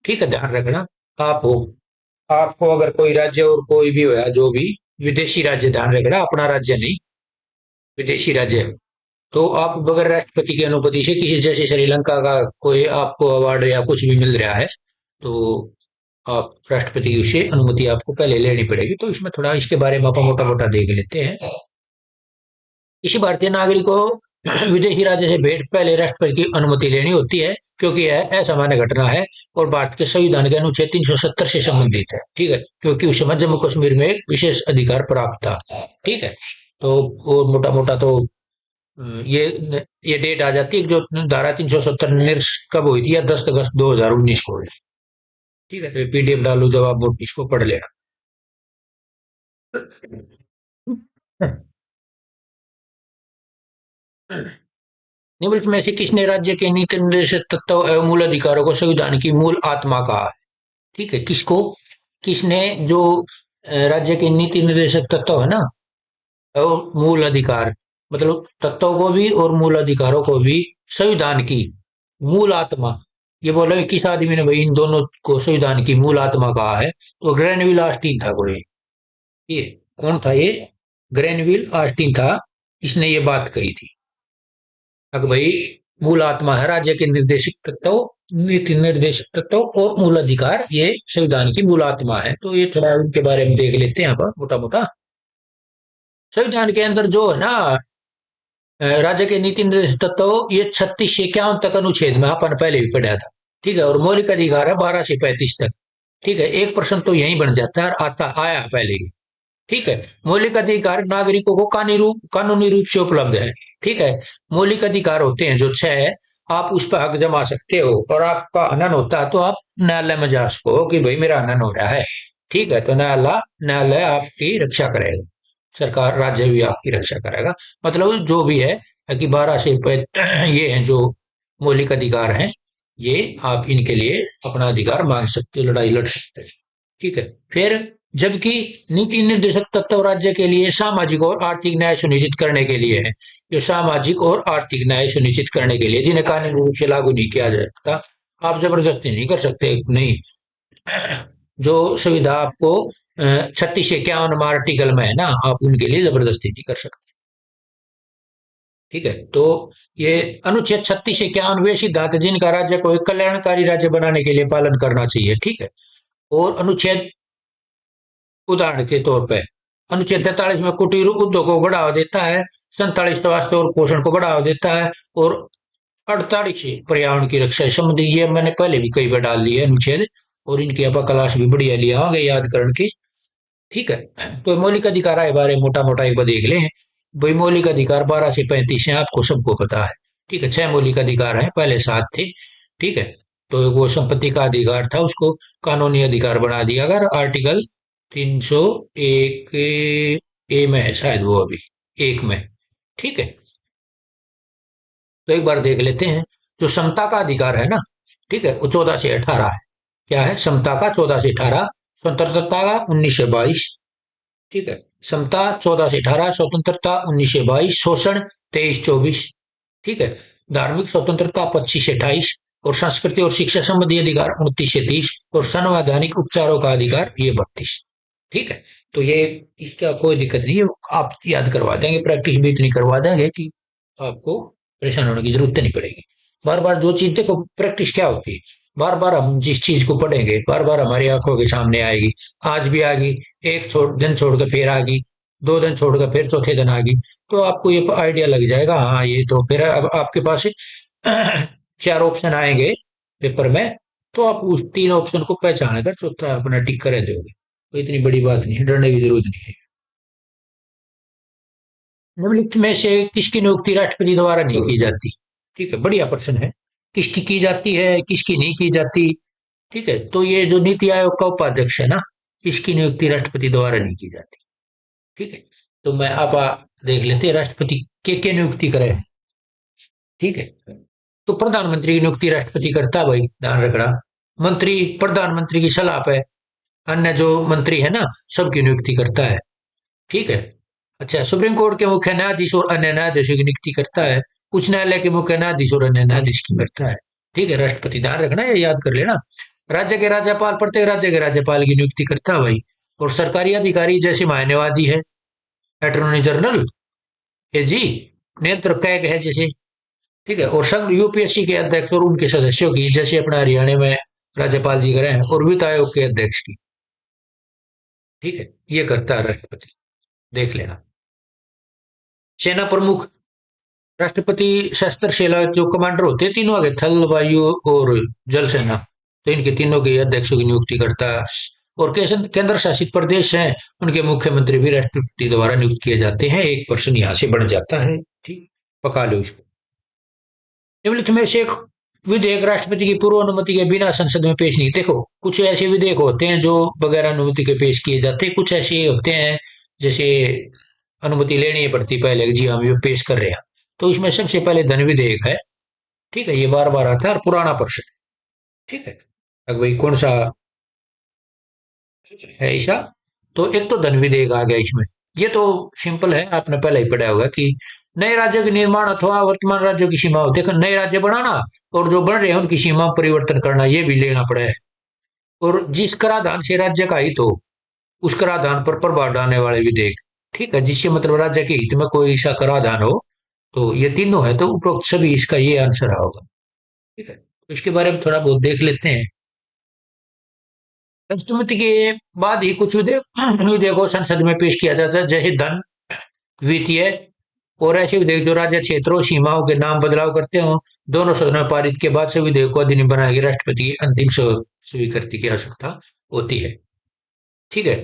Speaker 1: ठीक है, ध्यान रखना। आप हो, आपको अगर कोई राज्य और कोई भी हो, जो भी विदेशी राज्य, ध्यान रखना अपना राज्य नहीं, विदेशी राज्य है, तो आप बगैर राष्ट्रपति की अनुमति से किसी, जैसे श्रीलंका का कोई आपको अवार्ड या कुछ भी मिल रहा है, तो आप राष्ट्रपति की से अनुमति आपको पहले लेनी पड़ेगी। तो इसमें थोड़ा इसके बारे में आप मोटा मोटा देख लेते हैं। किसी भारतीय नागरिक को विदेशी राज्य से भेंट पहले राष्ट्रपति की अनुमति लेनी होती है, क्योंकि यह असामान्य घटना है और भारत के संविधान के अनुच्छेद 370 से संबंधित है। ठीक है, क्योंकि उस समय जम्मू कश्मीर में एक विशेष अधिकार प्राप्त था। ठीक है, तो वो मोटा मोटा तो ये ये डेट आ जाती है, जो धारा 370 निरस्त कब हुई थी? या 10 अगस्त 2019 को हुई। ठीक है, तो पीडीएफ डालू, जब आप इसको पढ़ लेना। निम्नलिखित में से किसने राज्य के नीति निर्देशक तत्व एवं मूल अधिकारों को संविधान की मूल आत्मा कहा है? ठीक है, किसको? किसने जो राज्य के नीति निर्देशक तत्व है ना, और मूल अधिकार, मतलब तत्वों को भी और मूल अधिकारों को भी संविधान की मूल आत्मा, ये बोला किस आदमी ने भाई इन दोनों को संविधान की मूल आत्मा कहा है? तो ग्रैनविल ऑस्टिन था कोई। ये कौन था ये? ग्रेनविल ऑस्टिन था, इसने ये बात कही थी कि भाई मूल आत्मा है राज्य के निर्देशक तत्व, नीति निर्देशक तत्व और मूल अधिकार, ये संविधान की मूल आत्मा है। तो ये थोड़ा उनके बारे में देख लेते हैं यहाँ पर मोटा मोटा। संविधान के अंदर जो है ना, राज्य के नीति निर्देशक तत्व, ये 36 से 51 तक अनुच्छेद में अपन पहले भी पढ़ा था। ठीक है, और मौलिक अधिकार है 12 से 35 तक। ठीक है, एक प्रश्न तो यही बन जाता है, आता आया पहले ही। ठीक है, मौलिक अधिकार नागरिकों को कानूनी रूप से उपलब्ध है। ठीक है, मौलिक अधिकार होते हैं जो 6, आप उस पर हक जमा सकते हो, और आपका हनन होता है तो आप न्यायालय में जा सको कि भाई मेरा हनन हो रहा है। ठीक है, तो न्यायालय न्यायालय आपकी रक्षा करेगा, सरकार राज्य भी आपकी रक्षा करेगा। मतलब जो भी है कि 12 से ये हैं जो मौलिक अधिकार हैं, ये आप इनके लिए अपना अधिकार मांग सकते हो, लड़ाई लड़ सकते हो। ठीक है, फिर जबकि नीति निर्देशक तत्व राज्य के लिए सामाजिक और आर्थिक न्याय सुनिश्चित करने के लिए है। जो सामाजिक और आर्थिक न्याय सुनिश्चित करने के लिए, जिन्हें कानूनी रूप से लागू नहीं किया जा सकता, आप जबरदस्ती नहीं कर सकते, नहीं। जो सुविधा आपको 36 से 51 आर्टिकल में है ना, आप उनके लिए जबरदस्ती नहीं कर सकते। ठीक है, तो ये अनुच्छेद 36 से 51 वे सिद्धांत है जिनका राज्य को एक कल्याणकारी राज्य बनाने के लिए पालन करना चाहिए। ठीक है, और अनुच्छेद, उदाहरण के तौर पर अनुच्छेद 43 में कुटीर उद्योग को बढ़ावा देता है, 47 स्वास्थ्य और पोषण को बढ़ावा देता है, और 48 पर्यावरण की रक्षा संबंधी, ये मैंने पहले भी कई बार डाल दिए अनुच्छेद, और इनकी अब क्लास भी बढ़िया लिया होंगे याद करण की। ठीक है, तो मौलिक अधिकार के बारे में मोटा मोटा एक बार देख लें। भाई मौलिक अधिकार 12 से 35 है, आपको सबको पता है। ठीक है, 6 मौलिक अधिकार हैं, पहले 7 थे। ठीक है, तो वो संपत्ति का अधिकार था, उसको कानूनी अधिकार बना दिया। अगर आर्टिकल 301 ए में है शायद, वो अभी 1 में। ठीक है, तो एक बार देख लेते हैं। जो समता का अधिकार है ना, ठीक है, वो 14 से 18 है। क्या है? समता का 14 से 18, स्वतंत्रता का 19 से 22। ठीक है, समता 14 से 18, स्वतंत्रता 19 से 22, शोषण 23-24। ठीक है, धार्मिक स्वतंत्रता 25 से 28, और संस्कृति और शिक्षा संबंधी अधिकार 29 से 30, और संवैधानिक उपचारों का अधिकार ये 32। ठीक है, तो ये, इसका कोई दिक्कत नहीं है, आप याद करवा देंगे, प्रैक्टिस भी इतनी करवा देंगे कि आपको परेशान होने की जरूरत नहीं पड़ेगी। बार बार जो चीज, देखो प्रैक्टिस क्या होती है, बार बार हम जिस चीज को पढ़ेंगे बार बार हमारी आंखों के सामने आएगी। आज भी आ गई, एक दिन छोड़ के फिर आ गई, 2 दिन छोड़ कर फिर चौथे दिन आ गई, तो आपको ये आइडिया लग जाएगा। हाँ, ये तो फिर अब आपके पास 4 ऑप्शन आएंगे पेपर में, तो आप उस 3 ऑप्शन को पहचान कर चौथा अपना टिक कर दोगे। तो इतनी बड़ी बात नहीं है, डरने की जरूरत नहीं है। निम्नलिखित में से किसकी नियुक्ति राष्ट्रपति द्वारा नहीं की जाती? ठीक है, बढ़िया प्रश्न है। किसकी की जाती है, किसकी नहीं की जाती? ठीक है, तो ये जो नीति आयोग का उपाध्यक्ष है ना, इसकी नियुक्ति राष्ट्रपति द्वारा नहीं की जाती। ठीक है, तो मैं आप देख लेते हैं राष्ट्रपति के नियुक्ति करे। ठीक है, तो प्रधानमंत्री की नियुक्ति राष्ट्रपति करता है, भाई ध्यान रखना। मंत्री प्रधानमंत्री की सलाह पे, अन्य जो मंत्री है ना, सबकी नियुक्ति करता है। ठीक है, अच्छा, सुप्रीम कोर्ट के मुख्य न्यायाधीश और अन्य न्यायाधीशों की नियुक्ति करता है। उच्च न्यायालय के मुख्य न्यायाधीश और अन्य न्यायाधीश की करता है। ठीक है, राष्ट्रपति, ध्यान रखना, ये याद कर लेना। राज्य के राज्यपाल प्रत्येक राज्य के राज्यपाल की नियुक्ति करता है भाई। और सरकारी अधिकारी जैसे मान्यवादी है, अटॉर्नी जनरल, एजी, नियंत्रक है जैसे। ठीक है, और संघ यूपीएससी के अध्यक्ष और उनके सदस्यों की, जैसे अपना हरियाणा में राज्यपाल जी करे हैं, और वित्त आयोग के अध्यक्ष की। ठीक है, ये करता है राष्ट्रपति, देख लेना। सेना प्रमुख, राष्ट्रपति शस्त्र सेना जो कमांडर होते हैं तीनों आगे, थल, वायु और जल सेना, तो इनके तीनों के अध्यक्षों की नियुक्ति करता है। और केंद्र शासित प्रदेश हैं, उनके मुख्यमंत्री भी राष्ट्रपति द्वारा नियुक्त किए जाते हैं। एक पर्सन यहाँ से बढ़ जाता है। ठीक, पका लो इसको। निम्नलिखित में से एक विधेयक राष्ट्रपति की पूर्व अनुमति के बिना संसद में पेश नहीं। देखो, कुछ ऐसे विधेयक होते हैं जो बगैर अनुमति के पेश किए जाते हैं, कुछ ऐसे होते हैं जैसे अनुमति लेनी पड़ती पहले, जी हम ये पेश कर रहे हैं। तो इसमें सबसे पहले धन विधेयक है। ठीक है, ये बार बार आता है और पुराना प्रश्न। ठीक है, अब भाई कौन सा है ऐसा? तो एक तो धन विधेयक आ गया इसमें। ये तो सिंपल है, आपने पहले ही पढ़ा होगा कि नए राज्यों के निर्माण अथवा वर्तमान राज्यों की सीमा, देखो नए राज्य बनाना और जो बन रहे हैं उनकी सीमा परिवर्तन करना, ये भी लेना पड़ा है। और जिस कराधान से राज्य का हित हो, उस कराधान पर प्रभाव डालने वाले विधेयक। ठीक है, जिससे मतलब राज्य के हित में कोई सा कराधान हो। तो ये तीनों है, तो उपरोक्त सभी इसका ये आंसर होगा। ठीक है, तो इसके बारे में थोड़ा बहुत देख लेते हैं। राष्ट्रपति के बाद ही कुछ विधेयक को संसद में पेश किया जाता है, जैसे धन वित्तीय और ऐसे विधेयक जो राज्य क्षेत्रों सीमाओं के नाम बदलाव करते हो। दोनों सदनों में पारित के बाद से विधेयक को अधिनियम बनाएगी राष्ट्रपति की अंतिम स्वीकृति की आवश्यकता होती है। ठीक है,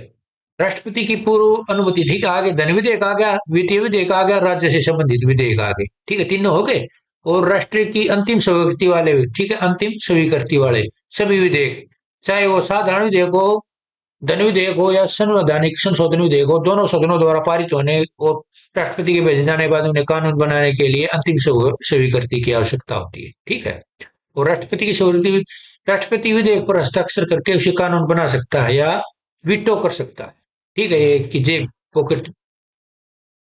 Speaker 1: राष्ट्रपति की पूर्व अनुमति। ठीक है, आगे धन विधेयक आ गया, वित्तीय विधेयक आ गया, राज्य से संबंधित विधेयक आ गए। ठीक है, तीनों हो गए। और राष्ट्र की अंतिम स्वीकृति वाले, ठीक है, अंतिम स्वीकृति वाले सभी विधेयक, चाहे वो साधारण विधेयक हो, धन विधेयक हो या संवैधानिक संशोधन विधेयक हो, दोनों सदनों द्वारा पारित होने और राष्ट्रपति के भेजे जाने के बाद उन्हें कानून बनाने के लिए अंतिम स्वीकृति की आवश्यकता होती है। ठीक है, और राष्ट्रपति की स्वीकृति, राष्ट्रपति विधेयक पर हस्ताक्षर करके उसे कानून बना सकता है या वीटो कर सकता है। ठीक है, ये कि जे पॉकेट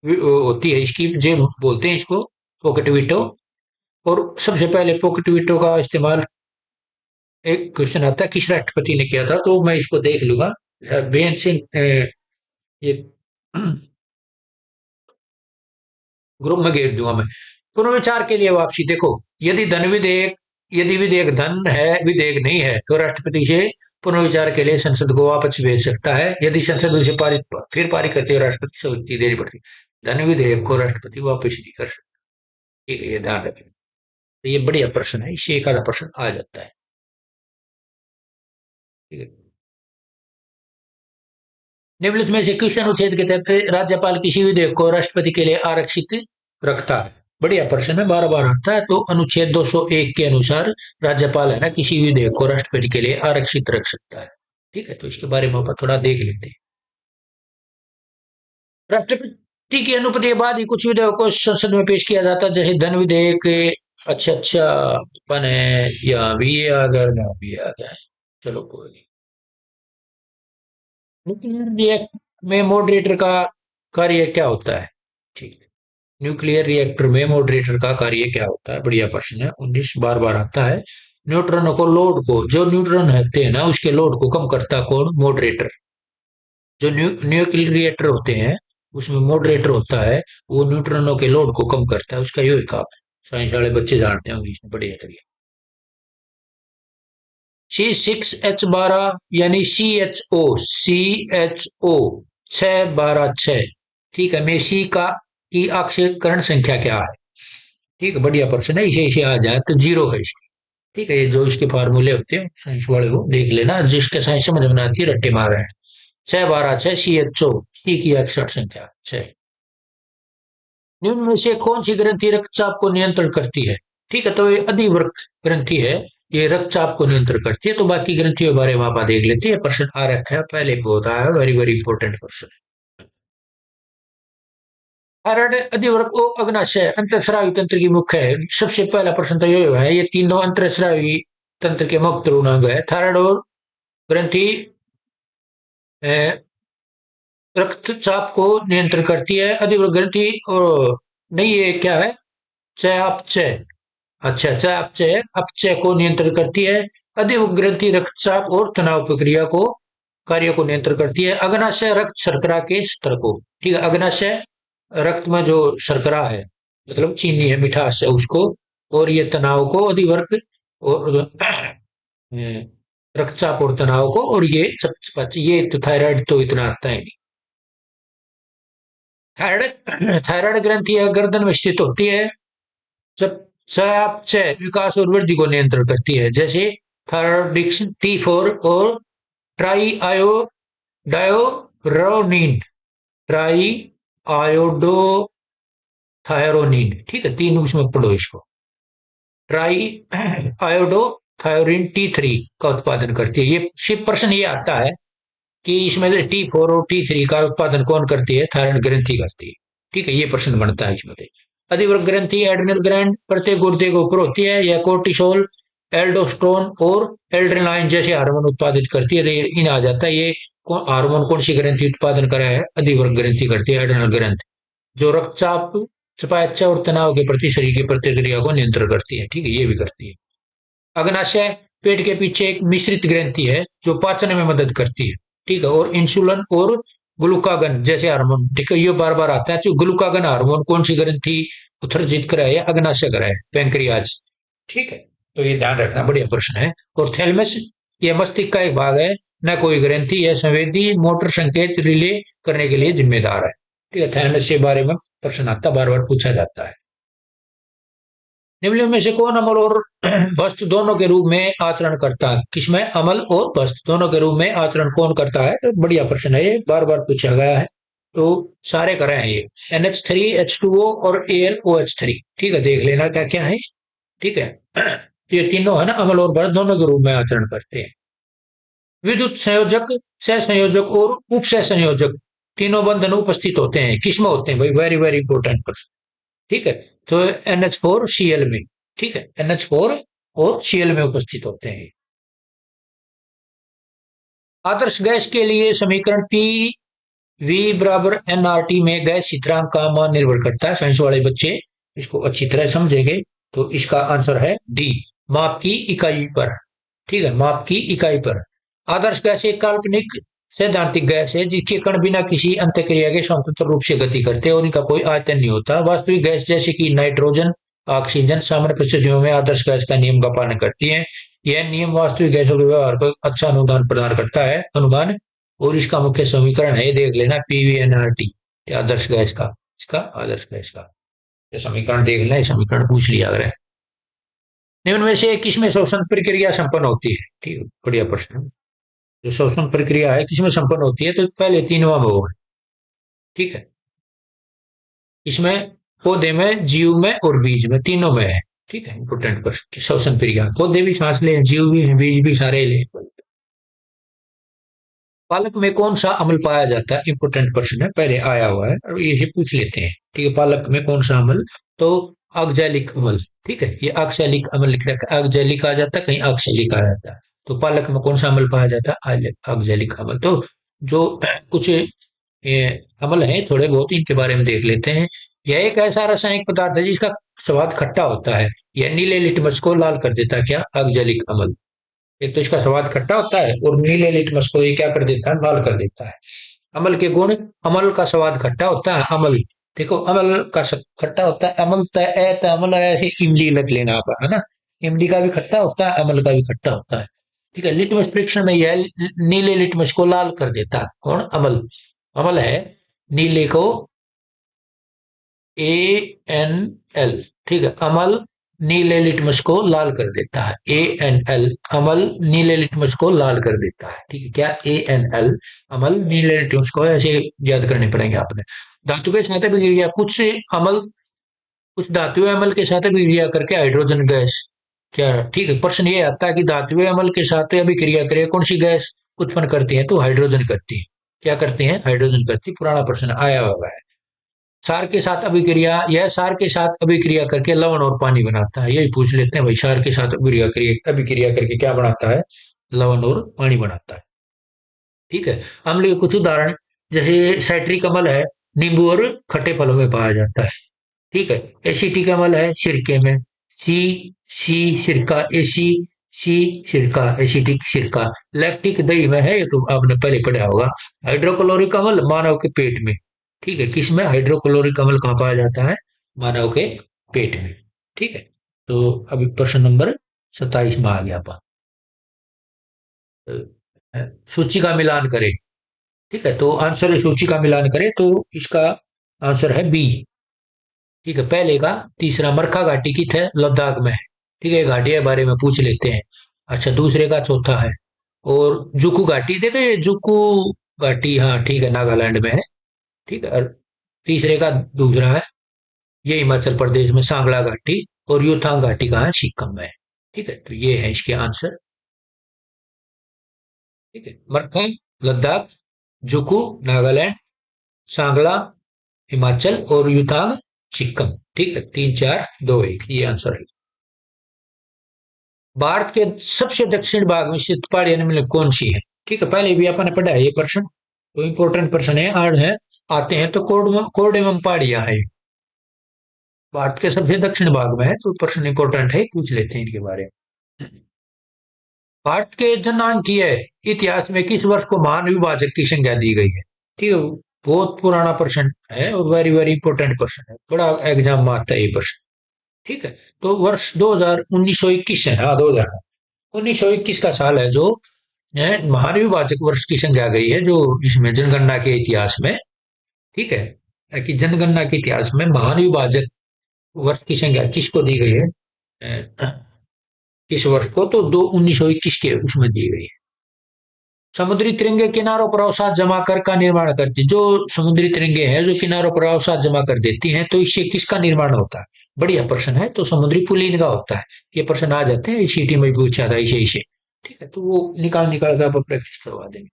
Speaker 1: होती है इसकी, जे बोलते हैं इसको, पॉकेट वीटो। और सबसे पहले पॉकेट वीटो का इस्तेमाल, एक क्वेश्चन आता है किस राष्ट्रपति ने किया था, तो मैं इसको देख लूंगा। बेन सिंह, ये ग्रुप में घेर दूंगा मैं। पुनर्विचार के लिए वापसी देखो, यदि धन विधेयक, यदि विधेयक धन है, विधेयक नहीं है, तो राष्ट्रपति से पुनर्विचार के लिए संसद को वापस भेज सकता है। यदि संसद उसे पारित फिर पारित करती है, राष्ट्रपति से स्वीकृति देनी पड़ती है। धन विधेयक को राष्ट्रपति वापस नहीं कर सकता। ठीक है, ये ध्यान रखें। तो ये बढ़िया प्रश्न है, इससे एक आधा प्रश्न आ जाता है। ठीक है, निम्नलिखित में से किस अनुच्छेद के तहत राज्यपाल किसी विधेयक को राष्ट्रपति के लिए आरक्षित रखता है? बढ़िया प्रश्न है, बार बार आता है। तो अनुच्छेद 201 के अनुसार राज्यपाल है ना, किसी विधेयक को राष्ट्रपति के लिए आरक्षित रख सकता है। ठीक है, तो इसके बारे में अपन थोड़ा देख लेते हैं। राष्ट्रपति की अनुमति के बाद ही कुछ विधेयक को संसद में पेश किया जाता है, जैसे धन विधेयक। अच्छा अच्छा, अपन है यहाँ भी ये आ गया, यहाँ भी आ गया है। चलो कोई नहीं। न्यूक्लियर रिएक्टर में मॉडरेटर का कार्य क्या होता है? ठीक है, न्यूक्लियर रिएक्टर में मॉडरेटर का कार्य क्या होता है? बढ़िया प्रश्न है, 19 बार बार आता है। न्यूट्रॉनों को, लोड को, जो न्यूट्रॉन होते हैं ना, उसके लोड को कम करता है कौन? मॉडरेटर। जो न्यूक्लियर रिएक्टर होते हैं उसमें मॉडरेटर होता है, वो न्यूट्रॉनों के लोड को कम करता है, उसका यही काम है। साइंस वाले बच्चे जानते होंगे इसमें बढ़िया तरीके। C6H12 यानी CHO 612 6। ठीक है, में सी का की ऑक्सीकरण संख्या क्या है? ठीक है, बढ़िया प्रश्न है, इसे इसे आ जाए तो जीरो है इसकी। ठीक है, ये जो इसके फार्मूले होते हैं साइंस वाले वो देख लेना, जिसके साइंस समझ में आती है रट्टे मार रहे हैं। 612 6, CHO, सी की ऑक्सीकरण संख्या 6। निम्न में से कौन सी ग्रंथि रक्तचाप को नियंत्रण करती है? ठीक है, तो ये अधिवृक्क ग्रंथि है, ये रक्तचाप को नियंत्रण करती है। तो बाकी ग्रंथियों के बारे में आप देख लेते हैं, प्रश्न आ रखा है पहले भी होता है, वेरी वेरी इंपॉर्टेंट प्रश्न। थायराइड, अधिवृक्क और अग्नाशय अंतःस्रावी तंत्र की मुख्य है। सबसे पहला प्रश्न तो ये है, ये तीनों अंतःस्रावी तंत्र के मुख्य अंग है। थायराइड और ग्रंथि रक्तचाप को नियंत्रण करती है। अधिवृक्क ग्रंथि और नहीं, ये क्या है? चयापचय। अच्छा, चयापचय अपचय को नियंत्रण करती है। अधिवृक्क ग्रंथि रक्तचाप और तनाव प्रक्रिया को, कार्य को नियंत्रण करती है। अग्नाशय रक्त शर्करा के स्तर को, ठीक है, अग्नाशय रक्त में जो शर्करा है, मतलब चीनी है, मिठास है, उसको। और ये तनाव को, अधिवृक्क और रक्तचाप और तनाव को, और ये ये तो थायराइड तो इतना आता है नहीं। थायराइड, थायराइड ग्रंथि गर्दन में स्थित होती है। जब चयापचय विकास और वृद्धि को नियंत्रण करती है, जैसे थायरोडिक्सिन T4 और ट्राई आयो डायोरोनिन, ट्राई आयोडो थायरोनिन। ठीक है, तीन उसमें पढ़ो इसको। ट्राई आयोडो थायरोनिन T3 का उत्पादन करती है। ये सिर्फ प्रश्न ये आता है कि इसमें से T4 और T3 का उत्पादन कौन करती है? थायराइड ग्रंथि करती है। ठीक है, ये प्रश्न बनता है इसमें। अधिवृक्क ग्रंथि एड्रिनल ग्लैंड प्रत्येक गुर्दे के ऊपर होती है। यह कोर्टिसोल, एल्डोस्टेरोन और एड्रेनालाइन जैसे हार्मोन उत्पादित करती है। इन आ जाता है ये हार्मोन कौन सी ग्रंथि उत्पादन करा है? अधिवृक्क ग्रंथि करती है, एड्रिनल ग्रंथि, जो रक्तचाप, चयापचय और तनाव के प्रति शरीर की प्रतिक्रिया को नियंत्रण करती है। ठीक है, ये भी करती है। अग्नाशय पेट के पीछे एक मिश्रित ग्रंथि है जो पाचन में मदद करती है। ठीक है, और इंसुलिन और ग्लूकागन जैसे हार्मोन, ठीक है, ये बार बार आता है। तो ग्लूकागन हार्मोन कौन सी ग्रंथि उत्सर्जित कराए या अग्नाशय कराए? पेंक्रियाज। ठीक है, तो ये ध्यान रखना, बढ़िया प्रश्न है। और थैलेमस, ये मस्तिष्क का एक भाग है, न कोई ग्रंथि, यह संवेदी मोटर संकेत रिले करने के लिए जिम्मेदार है। ठीक है, थैलेमस के बारे में प्रश्न आता, बार बार पूछा जाता है। निम्न में से कौन अमल और वस्तु दोनों के रूप में आचरण करता है? किसमें अमल और वस्तु दोनों के रूप में आचरण कौन करता है? तो बढ़िया प्रश्न है, ये बार बार पूछा गया है। तो सारे करे हैं ये, NH3, H2O और AlOH3। ठीक है, देख लेना क्या क्या है। ठीक है, ये तीनों है ना, अमल और वस्तु दोनों के रूप में आचरण करते हैं। विद्युत संयोजक, सह संयोजक और उप सह संयोजक तीनों बंधन उपस्थित होते हैं, किसमें होते हैं भाई? वेरी वेरी इंपॉर्टेंट प्रश्न। ठीक है, तो NH4Cl में, ठीक है, NH4 और Cl में उपस्थित होते हैं। आदर्श गैस के लिए समीकरण पी वी बराबर NRT में गैस शीतलांक का मान निर्भर करता है। साइंस वाले बच्चे इसको अच्छी तरह समझेंगे। तो इसका आंसर है डी, माप की इकाई पर। ठीक है, माप की इकाई पर। आदर्श गैस एक काल्पनिक सैद्धांतिक गैस है जिसके कण बिना किसी अंतःक्रिया के स्वतंत्र रूप से गति करते हैं और इनका कोई आयतन नहीं होता। वास्तविक गैस जैसे कि नाइट्रोजन, ऑक्सीजन सामान्य परिस्थितियों में आदर्श गैस का नियम का पालन करती है। यह नियम वास्तविक गैसों के व्यवहार को अच्छा अनुदान प्रदान करता है, अनुमान। और इसका मुख्य समीकरण है, देख लेना, PVNRT, आदर्श गैस का, इसका आदर्श गैस का ये समीकरण देख लेना, ये समीकरण पूछ लिया अगर है। निम्न में से किसमें श्वसन प्रक्रिया संपन्न होती है? ठीक है, बढ़िया प्रश्न। जो श्वसन प्रक्रिया है किसमें संपन्न होती है? तो पहले तीनवा में होगा। ठीक है, इसमें पौधे में, जीव में और बीज में, तीनों में है। ठीक है, इंपोर्टेंट प्रश्न। श्वसन प्रक्रिया, पौधे भी सांस ले, जीव भी है, बीज भी, सारे ले। पालक में कौन सा अम्ल पाया जाता है? इंपोर्टेंट प्रश्न है, पहले आया हुआ है और ये पूछ लेते हैं। ठीक है, पालक में कौन सा अम्ल? तो ऑक्जेलिक अम्ल। ठीक है, ये ऑक्सैलिक अम्ल लिख रखा है, ऑक्जेलिक आ जाता है, कहीं ऑक्सैलिक आ जाता है। तो पालक में कौन सा अम्ल पाया जाता है? ऑक्जेलिक अम्ल। तो जो कुछ ये अम्ल है थोड़े बहुत, इनके बारे में देख लेते हैं। यह एक ऐसा रासायनिक पदार्थ है जिसका स्वाद खट्टा होता है। यह नीले लिटमस को लाल कर देता है, क्या? ऑक्जेलिक अम्ल। एक तो इसका स्वाद खट्टा होता है और नीले लिटमस को ये क्या कर देता है? लाल कर देता है। अमल के गुण, अमल का स्वाद खट्टा होता है। अमल, देखो, अमल का खट्टा होता है। अमल तय अमल ऐसे इमली लग लेना आप, है ना, इमली का भी खट्टा होता है, अमल का भी खट्टा होता है। ठीक है, लिटमस परीक्षण में यह नीले लिटमस को लाल कर देता है। कौन? अमल। अमल है नीले को, ANL। ठीक है, अमल नीले लिटमस को लाल कर देता है, ANL। अमल नीले लिटमस को लाल कर देता है। ठीक है, क्या? ANL, अमल नीले लिटमस को, ऐसे याद करने पड़ेंगे आपने। धातु के साथ अभिक्रिया, कुछ से अमल, कुछ धातुएं अमल के साथ अभिक्रिया करके हाइड्रोजन गैस, क्या? ठीक है, प्रश्न ये आता है कि धातुएं अमल के साथ अभिक्रिया करे कौन सी गैस उत्पन्न करती है? तो हाइड्रोजन करती है। क्या करती है? हाइड्रोजन करती है। पुराना प्रश्न आया हुआ है। क्षार के साथ अभिक्रिया, यह क्षार के साथ अभिक्रिया करके लवण और पानी बनाता है। यही पूछ लेते हैं भाई, क्षार के साथ अभिक्रिया करके क्या बनाता है? लवण और पानी बनाता है। ठीक है, अम्ल के कुछ उदाहरण, जैसे साइट्रिक अम्ल है, नींबू और खट्टे फलों में पाया जाता है। ठीक है, एसिटिक अम्ल है सिरके में, सी सी सिरका, एसी सी सिरका, एसिटिक सिरका। लैक्टिक दही में है, ये तो आपने पहले पढ़ा होगा। हाइड्रोक्लोरिक अम्ल मानव के पेट में। ठीक है, किसमें हाइड्रोक्लोरिक अम्ल कहाँ पाया जाता है? मानव के पेट में। ठीक है, तो अभी प्रश्न नंबर 27 में आ गया अपन। सूची का मिलान करें। ठीक है, तो आंसर सूची का मिलान करें तो इसका आंसर है बी। ठीक है, पहले का तीसरा, मरखा घाटी की थे लद्दाख में। ठीक है, घाटी के बारे में पूछ लेते हैं। अच्छा, दूसरे का चौथा है, और जुकू घाटी, देखो ये जुकू घाटी, हाँ ठीक है, नागालैंड में है। ठीक है, और तीसरे का दूसरा है, ये हिमाचल प्रदेश में सांगला घाटी, और युथांग घाटी कहाँ है? सिक्किम में। ठीक है, तो ये है इसके आंसर। ठीक है, मरखा लद्दाख, जुकू नागालैंड, सांगला हिमाचल, और युथांग सिक्किम। ठीक है, 3 4 2 1, ये आंसर है। भारत के सबसे दक्षिण भाग में स्थित पहाड़ी निम्न में कौन सी है? ठीक है, पहले भी अपन ने पढ़ा है ये प्रश्न, तो इंपॉर्टेंट प्रश्न है, आज है, आते हैं तो कोरडेमम पहाड़ियां है, भारत के सबसे दक्षिण भाग में है, तो प्रश्न इंपॉर्टेंट है, पूछ लेते हैं इनके बारे में। भारत के जननांकीय इतिहास में किस वर्ष को महान विभाजक की संज्ञा दी गई है? ठीक है, बहुत पुराना प्रश्न है और वेरी वेरी इंपॉर्टेंट प्रश्न है, बड़ा एग्जाम में आता है ये प्रश्न। ठीक है, तो वर्ष 2000 1921 है, हाँ 2000 1921 का साल है जो महाविभाजक वर्ष की संज्ञा गई है, जो इसमें जनगणना के इतिहास में। ठीक है, कि जनगणना के इतिहास में महाविभाजक वर्ष की संज्ञा किसको दी गई है, किस वर्ष को, तो 1921 के उसमें दी गई है। समुद्री तिरंगे किनारों पर अवसाद जमा कर का निर्माण करती, जो समुद्री तिरंगे हैं जो किनारों पर अवसाद जमा कर देती हैं, तो इससे किसका निर्माण होता है? बढ़िया प्रश्न है, तो समुद्री पुलिन का होता है। ये प्रश्न आ जाते हैं, सीटी में भी पूछा था इसे इसे। ठीक है, तो वो निकाल निकाल कर आप प्रैक्टिस करवा देंगे।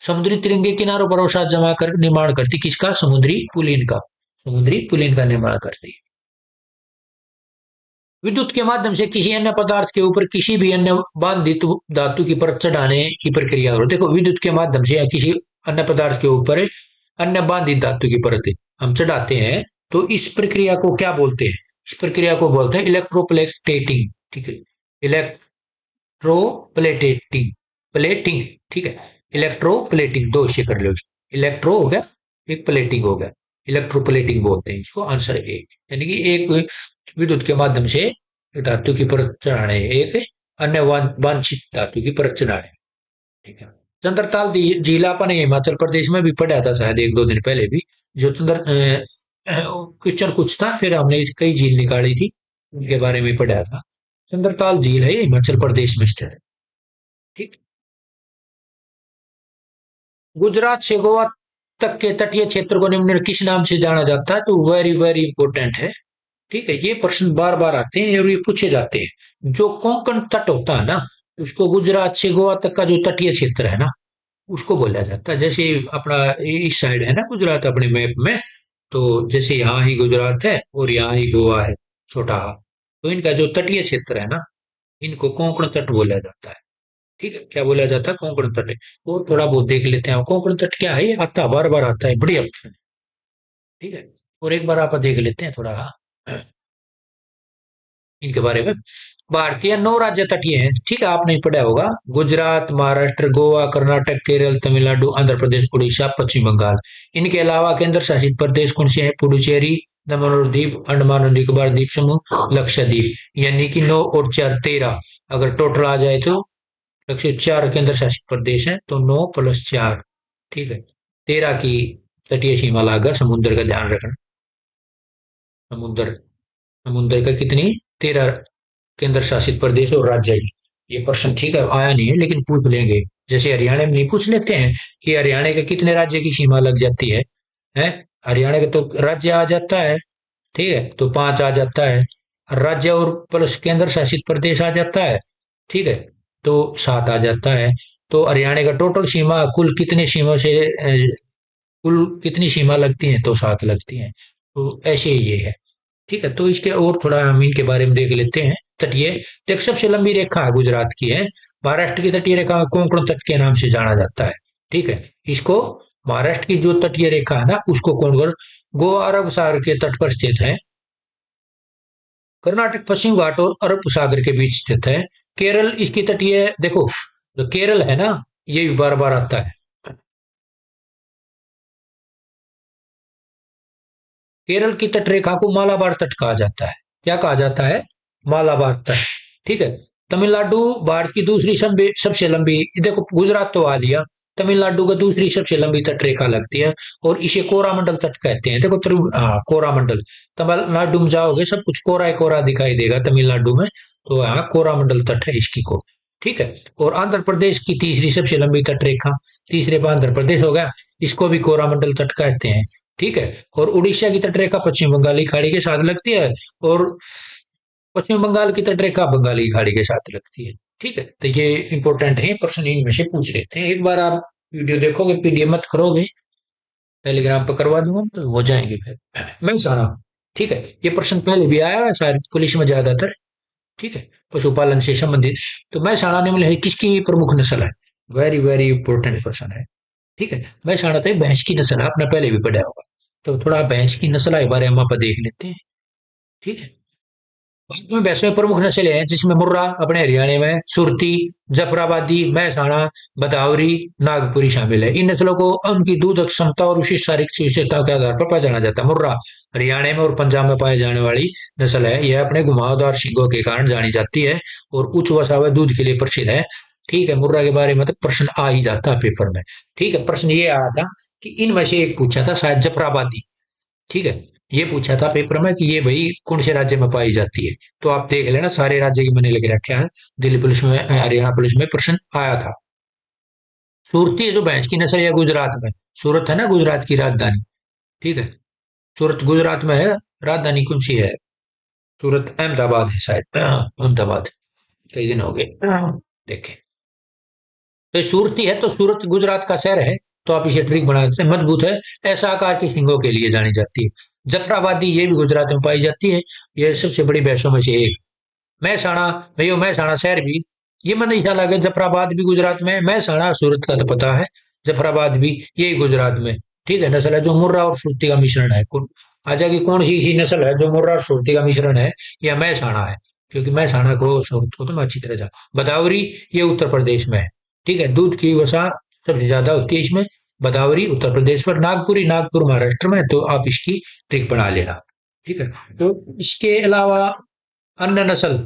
Speaker 1: समुद्री तिरंगे किनारों पर अवसाद जमा कर निर्माण करती किसका? समुद्री पुलिन का। समुद्री पुलिन का निर्माण करती है। विद्युत के माध्यम से किसी अन्य पदार्थ के ऊपर किसी भी अन्य बांधित धातु की परत चढ़ाने की प्रक्रिया हो। देखो, विद्युत के माध्यम से या किसी अन्य पदार्थ के ऊपर अन्य बांधित धातु की परत हम चढ़ाते हैं, तो इस प्रक्रिया को क्या बोलते हैं? इस प्रक्रिया को बोलते हैं इलेक्ट्रोप्लेटिंग। ठीक है, इलेक्ट्रोप्लेटिंग, प्लेटिंग। ठीक है, इलेक्ट्रोप्लेटिंग, दो इसे कर लो। इलेक्ट्रो हो गया, एक प्लेटिंग हो गया, इलेक्ट्रोप्लेटिंग बोलते हैं इसको। आंसर ए, यानी कि एक विद्युत के माध्यम से धातु की परत चढ़ाने, एक अन्य वांछित धातु की परत चढ़ाने। ठीक है, चंद्रताल झील अपन हिमाचल प्रदेश में भी पढ़ा था शायद एक दो दिन पहले भी। जो क्वेश्चन कुछ था, फिर हमने कई झील निकाली थी, उनके बारे में पढ़ा था। चंद्रताल झील है, ये हिमाचल प्रदेश में स्थित है। ठीक, गुजरात से गोवा तक के तटीय क्षेत्र को निम्न किस नाम से जाना जाता है? तो वेरी वेरी इंपॉर्टेंट है। ठीक है, ये प्रश्न बार बार आते हैं और ये पूछे जाते हैं। जो कोंकण तट होता है ना, उसको गुजरात से गोवा तक का जो तटीय क्षेत्र है ना, उसको बोला जाता है। जैसे अपना इस साइड है ना गुजरात अपने मैप में, तो जैसे यहाँ ही गुजरात है और यहाँ ही गोवा है, छोटा, तो इनका जो तटीय क्षेत्र है ना, इनको कोंकण तट बोला जाता है। ठीक है, क्या बोला जाता है? कोंकण तट। और थोड़ा बहुत देख लेते हैं कोंकण तट क्या है, ये आता बार बार आता है, बढ़िया ऑप्शन। ठीक है, और एक बार आप देख लेते हैं थोड़ा इनके बारे में। भारतीय नौ राज्य तटीय हैं, ठीक है, आपने पढ़ा होगा। गुजरात, महाराष्ट्र, गोवा, कर्नाटक, केरल, तमिलनाडु, आंध्र प्रदेश, उड़ीसा, पश्चिम बंगाल। इनके अलावा केंद्र शासित प्रदेश कौन से हैं? पुडुचेरी, दमन और दीप, अंडमान और निकोबार द्वीप समूह, लक्षद्वीप। यानी कि 9 और 4 13, अगर टोटल आ जाए तो 104 केंद्र शासित प्रदेश है, तो 9 + 4, ठीक है, 13 की तटीय सीमा लागत समुद्र का ध्यान रखना। समुद्र, समुद्र का कितनी? 13 केंद्र शासित प्रदेश और राज्य की। ये प्रश्न ठीक है आया नहीं है, लेकिन पूछ लेंगे। जैसे हरियाणा में नहीं पूछ लेते हैं कि हरियाणा के कितने राज्य की सीमा लग जाती है? हरियाणा का तो राज्य आ जाता है, ठीक है, तो 5 आ जाता है। राज्य और प्लस केंद्र शासित प्रदेश आ जाता है, ठीक है, तो 7 आ जाता है। तो हरियाणा का टोटल सीमा कुल कितने सीमा से कुल कितनी सीमा लगती है? तो 7 लगती हैं। तो ऐसे ही ये है। ठीक है, तो इसके और थोड़ा हम इनके बारे में देख लेते हैं। तटीय, तो एक सबसे लंबी रेखा गुजरात की है। महाराष्ट्र की तटीय रेखा कोंकण तट के नाम से जाना जाता है। ठीक है, इसको महाराष्ट्र की जो तटीय रेखा है ना, उसको कोंकण, गोवा अरब सागर के तट पर स्थित है। कर्नाटक पश्चिम घाट और अरब सागर के बीच स्थित है। केरल इसकी तटीय, देखो जो केरल है ना, ये भी बार बार आता है। केरल की तटरेखा को मालाबार तट कहा जाता है। क्या कहा जाता है? मालाबार तट। ठीक है, तमिलनाडु भारत की दूसरी सबसे लंबी, देखो गुजरात तो आ लिया, तमिलनाडु का दूसरी सबसे लंबी तटरेखा लगती है और इसे कोरामंडल तट कहते हैं। देखो कोरामंडल, तमिलनाडु में जाओगे सब कुछ कोरा ही कोरा दिखाई देगा तमिलनाडु में, तो यहाँ कोरामंडल तट है इसकी को। ठीक है, और आंध्र प्रदेश की तीसरी सबसे लंबी तटरेखा, तीसरे पर आंध्र प्रदेश हो गया, इसको भी कोरामंडल तट कहते हैं। ठीक है, और उड़ीसा की तटरेखा पश्चिम बंगाली खाड़ी के साथ लगती है और पश्चिम बंगाल की तटरेखा बंगाली खाड़ी के साथ लगती है। ठीक है, तो ये इंपॉर्टेंट है, प्रश्न इनमें से पूछ लेते हैं। एक बार आप वीडियो देखोगे, पीडीएफ मत करोगे, टेलीग्राम पर करवा दूंगा तो हो जाएंगे फिर। मैं सारा, ठीक है, ये प्रश्न पहले भी आया है शायद पुलिस में ज्यादातर। ठीक है, पशुपालन से संबंधित। तो मैसाणा निम्न है किसकी प्रमुख नस्ल है? वेरी वेरी इंपॉर्टेंट क्वेश्चन है। ठीक है, मैसाणा तो भैंस की नस्ल है, आपने पहले भी पढ़ा होगा। तो थोड़ा भैंस की नस्ल के बारे में आप देख लेते हैं। ठीक है, भारत में वैसे प्रमुख नस्लें हैं जिसमें मुर्रा अपने हरियाणा में, सुरती, जफराबादी, महसाणा, भदावरी, नागपुरी शामिल है। इन नस्लों को उनकी दूध क्षमता और विशिष्ट शारीरिक विशेषताओं के आधार पर पहचाना जाता है। मुर्रा हरियाणा में और पंजाब में पाई जाने वाली नस्ल है। यह अपने घुमावदार सींगों के कारण जानी जाती है और उच्च वसा व दूध के लिए प्रसिद्ध है। ठीक है, मुर्रा के बारे में तो प्रश्न आ ही जाता है पेपर में। ठीक है, प्रश्न ये आया था कि इनमें से एक पूछा था शायद जफराबादी। ठीक है, ये पूछा था पेपर में कि ये भाई कौन से राज्य में पाई जाती है। तो आप देख लेना, सारे राज्य की मैंने लिख रखे हैं। दिल्ली पुलिस में, हरियाणा पुलिस में प्रश्न आया था। सूरती है जो भैंस की नस्ल है गुजरात में। सूरत है ना गुजरात की राजधानी। ठीक है, सूरत गुजरात में है। राजधानी कौन सी है? सूरत अहमदाबाद है शायद। अहमदाबाद। कई दिन हो गए देखे। तो सूरती है तो सूरत गुजरात का शहर है। तो आप इसे ट्रिक बना देते हैं। मजबूत है, ऐसा आकार की सींगों के लिए जानी जाती है। जफराबादी ये भी गुजरात में पाई जाती है। ये सबसे बड़ी भैंसों में से एक। महसाणा, भैया महसाणा शहर भी, ये मैंने ख्याल आ गया जफराबाद भी गुजरात में है। महसाणा सूरत का तो पता है, जफराबाद भी यही गुजरात में। ठीक है, नस्ल है जो मुर्रा और सुरती का मिश्रण है। आ जाएगी कौन सी ऐसी नस्ल है जो मुर्रा और सुरती का मिश्रण है? या महसाणा है, क्योंकि महसाणा को सूरत को तो मैं अच्छी तरह जानता। भदावरी ये उत्तर प्रदेश में है। ठीक है, दूध की वसा सबसे ज्यादा होती है इसमें। भदावरी उत्तर प्रदेश पर, नागपुरी नागपुर महाराष्ट्र में। तो आप इसकी ट्रिक बना लेना। ठीक है, तो इसके अलावा अन्य नस्ल,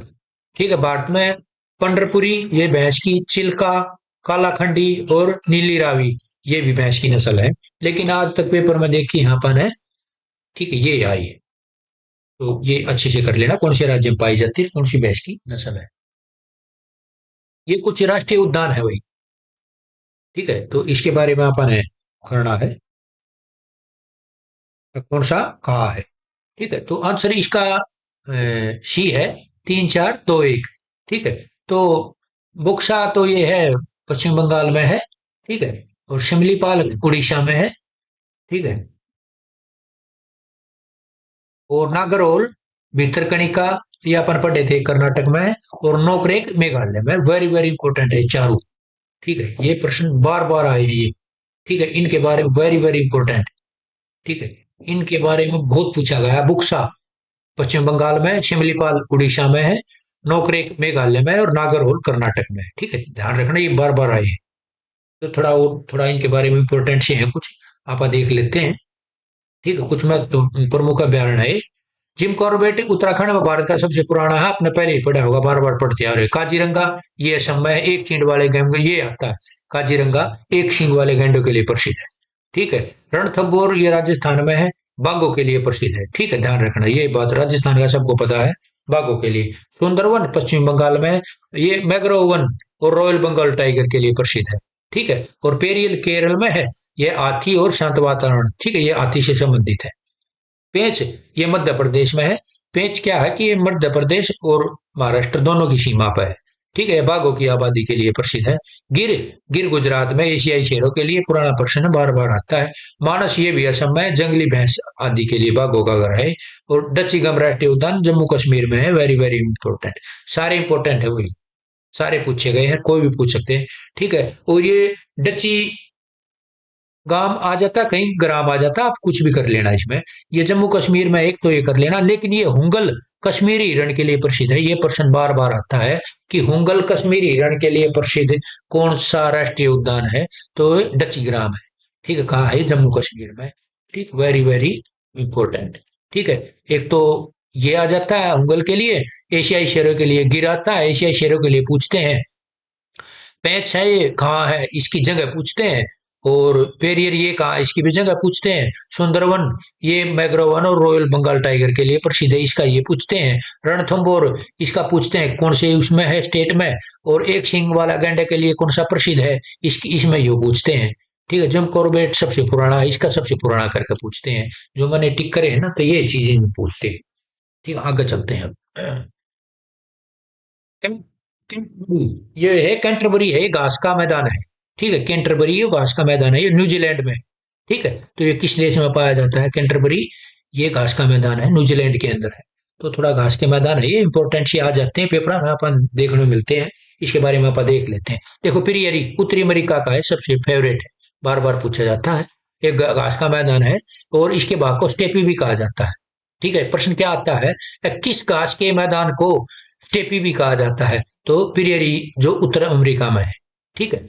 Speaker 1: ठीक है, भारत में पंडरपुरी ये भैंस की, चिल्का, कालाखंडी और नीली रावी ये भी भैंस की नस्ल है। लेकिन आज तक पेपर में देखी यहाँ पर है। ठीक है, ये आई है। तो ये अच्छे से कर लेना, कौन से राज्य में पाई जाती है, कौन सी भैंस की नस्ल है। ये कुछ राष्ट्रीय उद्यान है भाई। ठीक है, तो इसके बारे में अपन है करना है, कौन सा कहा है। ठीक है, तो आंसर इसका सी है। 3 4 2 1। ठीक है, तो बुक्सा तो ये है पश्चिम बंगाल में है। ठीक है, और शिमलीपाल उड़ीसा में है। ठीक है, और नागरहोल भितरकनिका ये अपन पढ़े थे कर्नाटक में है। और नोकरेक मेघालय में। वेरी वेरी इंपॉर्टेंट है चारों। ठीक है, ये प्रश्न बार बार आए हैं ये। ठीक है, इनके बारे में वेरी वेरी इंपॉर्टेंट। ठीक है, इनके बारे में बहुत पूछा गया। बुक्सा पश्चिम बंगाल में, शिमलीपाल उड़ीसा में है, नोकरेक मेघालय में और नागरहोल कर्नाटक में। ठीक है, ध्यान रखना ये बार बार आए हैं। तो थोड़ा और थोड़ा इनके बारे में इंपॉर्टेंट से है कुछ, आप देख लेते हैं। ठीक है, कुछ मैं तो प्रमुख अभ्यारण्य है। जिम कॉर्बेट उत्तराखंड में भारत का सबसे पुराना है। आपने पहले ही पढ़ा होगा, बार बार पढ़ते आ रहे। काजीरंगा ये असम में एक सींग वाले गेंडों ये आता है। काजीरंगा एक सींग वाले गेंडों के लिए प्रसिद्ध है। ठीक है, रणथंभौर ये राजस्थान में है, बाघों के लिए प्रसिद्ध है। ठीक है, ध्यान रखना ये बात, राजस्थान का सबको पता है, बाघों के लिए। सुंदरवन पश्चिम बंगाल में है। ये मैग्रोव वन और रॉयल बंगाल टाइगर के लिए प्रसिद्ध है। ठीक है, और पेरियल केरल में है। ये हाथी और शांत वातावरण, ठीक है, ये हाथी से संबंधित है। पेंच ये मध्य प्रदेश में है। पेंच क्या है कि ये मध्य प्रदेश और महाराष्ट्र दोनों की सीमा पर है। ठीक है, बाघों की आबादी के लिए प्रसिद्ध है। गिर गिर गुजरात में, एशियाई शेरों के लिए। पुराना प्रश्न बार बार आता है। मानस ये भी असम में, जंगली भैंस आदि के लिए बाघों का घर है। और डच्ची गम राष्ट्रीय उद्यान जम्मू कश्मीर में है। वेरी वेरी इंपॉर्टेंट, सारे इंपॉर्टेंट है वही, सारे पूछे गए हैं, कोई भी पूछ सकते हैं। ठीक है, और ये डच्ची गांव आ जाता, कहीं ग्राम आ जाता, आप कुछ भी कर लेना इसमें। ये जम्मू कश्मीर में एक तो ये कर लेना। लेकिन ये हुंगल कश्मीरी हिरण के लिए प्रसिद्ध है। ये प्रश्न बार बार आता है कि हुंगल कश्मीरी हिरण के लिए प्रसिद्ध कौन सा राष्ट्रीय उद्यान है? तो डची ग्राम है। ठीक है, कहाँ है? जम्मू कश्मीर में। ठीक, वेरी वेरी इंपॉर्टेंट। ठीक है, एक तो ये आ जाता है हुंगल के लिए। एशियाई शेरों के लिए गिर आता है, एशियाई शेरों के लिए पूछते हैं। पैंच है ये कहाँ है, इसकी जगह पूछते हैं। और पेरियर ये कहाँ है, इसकी भी जगह पूछते हैं। सुंदरवन ये मैग्रोवन और रॉयल बंगाल टाइगर के लिए प्रसिद्ध है, इसका ये पूछते हैं। रणथंभौर इसका पूछते हैं कौन से उसमें है, स्टेट में। और एक सिंग वाला गैंडे के लिए कौन सा प्रसिद्ध है, इसकी इसमें ये पूछते हैं। ठीक है, जिम कॉर्बेट सबसे पुराना, इसका सबसे पुराना करके पूछते हैं। जो मैंने टिक करे है ना, तो ये चीजें पूछते हैं। ठीक है, आगे चलते हैं अब। ये है कैंटरबरी है, ये घास का मैदान है। ठीक है, कैंटरबरी ये घास का मैदान है, ये न्यूजीलैंड में। ठीक है, तो ये किस देश में पाया जाता है कैंटरबरी? ये घास का मैदान है, न्यूजीलैंड के अंदर है। तो थोड़ा घास के मैदान है, ये इंपॉर्टेंट से आ जाते हैं पेपर में, अपन देखने को मिलते हैं। इसके बारे में अपन देख लेते हैं। देखो पिरियरी उत्तरी अमेरिका का है, सबसे फेवरेट है, बार बार पूछा जाता है। एक घास का मैदान है और इसके भाग को स्टेपी भी कहा जाता है। ठीक है, प्रश्न क्या आता है, किस घास के मैदान को स्टेपी भी कहा जाता है? तो प्रेयरी जो उत्तर अमेरिका में है। ठीक है,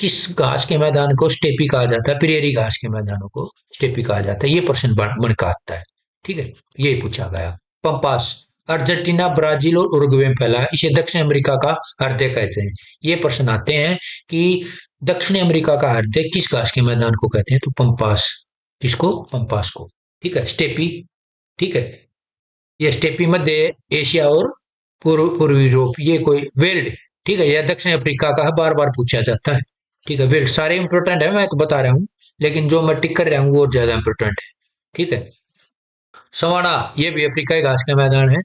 Speaker 1: किस घास के मैदान को स्टेपी कहा जाता है? प्रेयरी घास के मैदानों को स्टेपी कहा जाता है। ये प्रश्न बन का आता है। ठीक है, ये पूछा गया। पंपास अर्जेंटीना, ब्राजील और उरुग्वे में फैला है, इसे दक्षिण अमेरिका का हृदय कहते हैं। ये प्रश्न आते हैं कि दक्षिण अमेरिका का हृदय किस घास के मैदान को कहते हैं? तो पंपास। किसको? पंपास को। ठीक है, स्टेपी। ठीक है, ये स्टेपी मध्य एशिया और पूर्वी यूरोप, ये कोई वेल्ड। ठीक है, यह दक्षिण अफ्रीका का है, बार बार पूछा जाता है। ठीक है, वेल्ड सारे इंपोर्टेंट है, मैं तो बता रहा हूँ, लेकिन जो मैं टिक कर रहा हूँ वो ज्यादा इंपोर्टेंट है। ठीक है, सवाना, ये भी अफ्रीका के घास का मैदान है।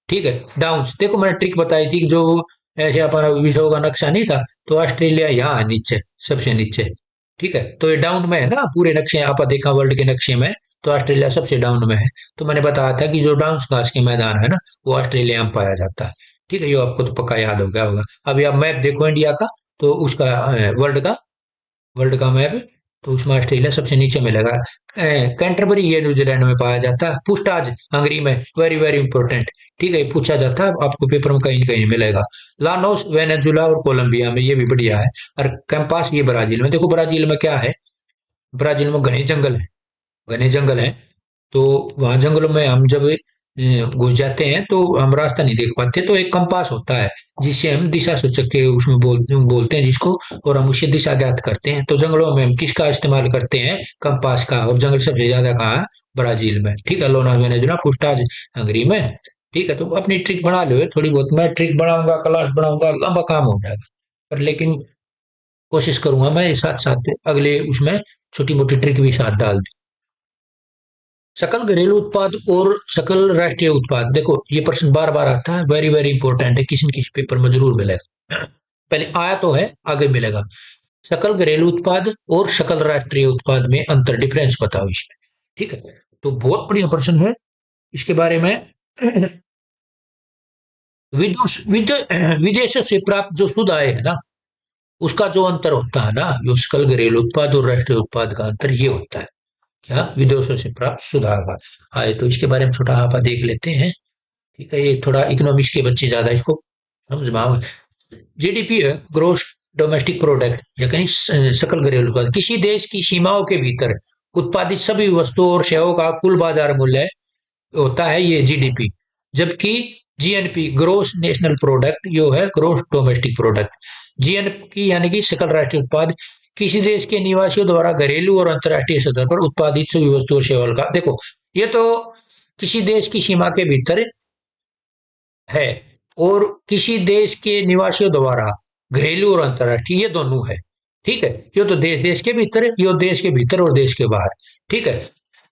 Speaker 1: ठीक है, डाउन्स, देखो मैंने ट्रिक बताई थी कि जो ऐसे अपना विश्व का नक्शा नहीं था, तो ऑस्ट्रेलिया यहाँ है नीचे, सबसे नीचे। ठीक है, तो ये डाउन में है ना पूरे नक्शे, आप देखा वर्ल्ड के नक्शे में, तो ऑस्ट्रेलिया सबसे डाउन में है। तो मैंने बताया था कि जो डाउन्स घास के मैदान है ना, वो ऑस्ट्रेलिया में पाया जाता है। ठीक है, ये आपको तो पक्का याद हो गया होगा। अभी आप मैप देखो इंडिया का, तो उसका वर्ल्ड का मैप, तो उसमें ऑस्ट्रेलिया सबसे नीचे मिलेगा। कैंटरबरी ये न्यूजीलैंड में पाया जाता है। पुस्टाज हंगरी में, वेरी वेरी इंपॉर्टेंट। ठीक है, ये पूछा जाता है, आपको पेपर में कहीं कहीं मिलेगा। लानोस वेनेजुला और कोलंबिया में, ये भी बढ़िया है। और कैंपास ये ब्राजील में। देखो ब्राजील में क्या है, ब्राजील में घने जंगल है, घने जंगल है। तो वहां जंगलों में हम जब घुस जाते हैं तो हम रास्ता नहीं देख पाते, तो एक कंपास होता है जिसे हम दिशा सूचक के उसमें बोलते हैं जिसको, और हम उसे दिशा ज्ञात करते हैं। तो जंगलों में हम किसका इस्तेमाल करते हैं? कंपास का। और जंगल सबसे ज्यादा कहाँ है? ब्राजील में। ठीक है, लोना वेनेजुला, पुस्टाज हंगरी में। ठीक है, तो अपनी ट्रिक बना लो थोड़ी बहुत, मैं ट्रिक बनाऊंगा, क्लास बनाऊंगा, लंबा काम हो जाएगा, पर लेकिन कोशिश करूंगा मैं साथ साथ अगले उसमें छोटी मोटी ट्रिक भी साथ डाल दूं। सकल घरेलू उत्पाद और सकल राष्ट्रीय उत्पाद, देखो ये प्रश्न बार बार आता है, वेरी वेरी इंपॉर्टेंट है, किसी न किसी पेपर में जरूर मिलेगा। पहले आया तो है, आगे मिलेगा। सकल घरेलू उत्पाद और सकल राष्ट्रीय उत्पाद में अंतर, डिफरेंस बताओ इसमें। ठीक है, तो बहुत बढ़िया प्रश्न है। इसके बारे में विदेशों से प्राप्त जो शुद्ध आय है ना, उसका जो अंतर होता है ना, जो सकल घरेलू उत्पाद और राष्ट्रीय उत्पाद का अंतर ये होता है। क्या? विदेशों से प्राप्त शुद्ध आय। तो इसके बारे में छोटा आप देख लेते हैं। ठीक है, ये थोड़ा इकोनॉमिक्स के बच्चे ज्यादा इसको समझ पाओगे। जीडीपी है, ग्रोस डोमेस्टिक प्रोडक्ट, या कहीं सकल घरेलू उत्पाद, किसी देश की सीमाओं के भीतर उत्पादित सभी वस्तुओं और सेवाओं का कुल बाजार मूल्य होता है, ये जीडीपी। जबकि जीएनपी, ग्रोस नेशनल प्रोडक्ट, जो है ग्रोस डोमेस्टिक प्रोडक्ट। जीएनपी यानी कि सकल राष्ट्रीय उत्पाद, किसी देश के निवासियों द्वारा घरेलू और अंतर्राष्ट्रीय सतह पर उत्पादित सभी वस्तु और सेवाओं का, देखो ये तो किसी देश की सीमा के भीतर है, और किसी देश के निवासियों द्वारा घरेलू और अंतर्राष्ट्रीय, ये दोनों है। ठीक है, ये तो देश देश के भीतर है, ये देश के भीतर और देश के बाहर। ठीक है,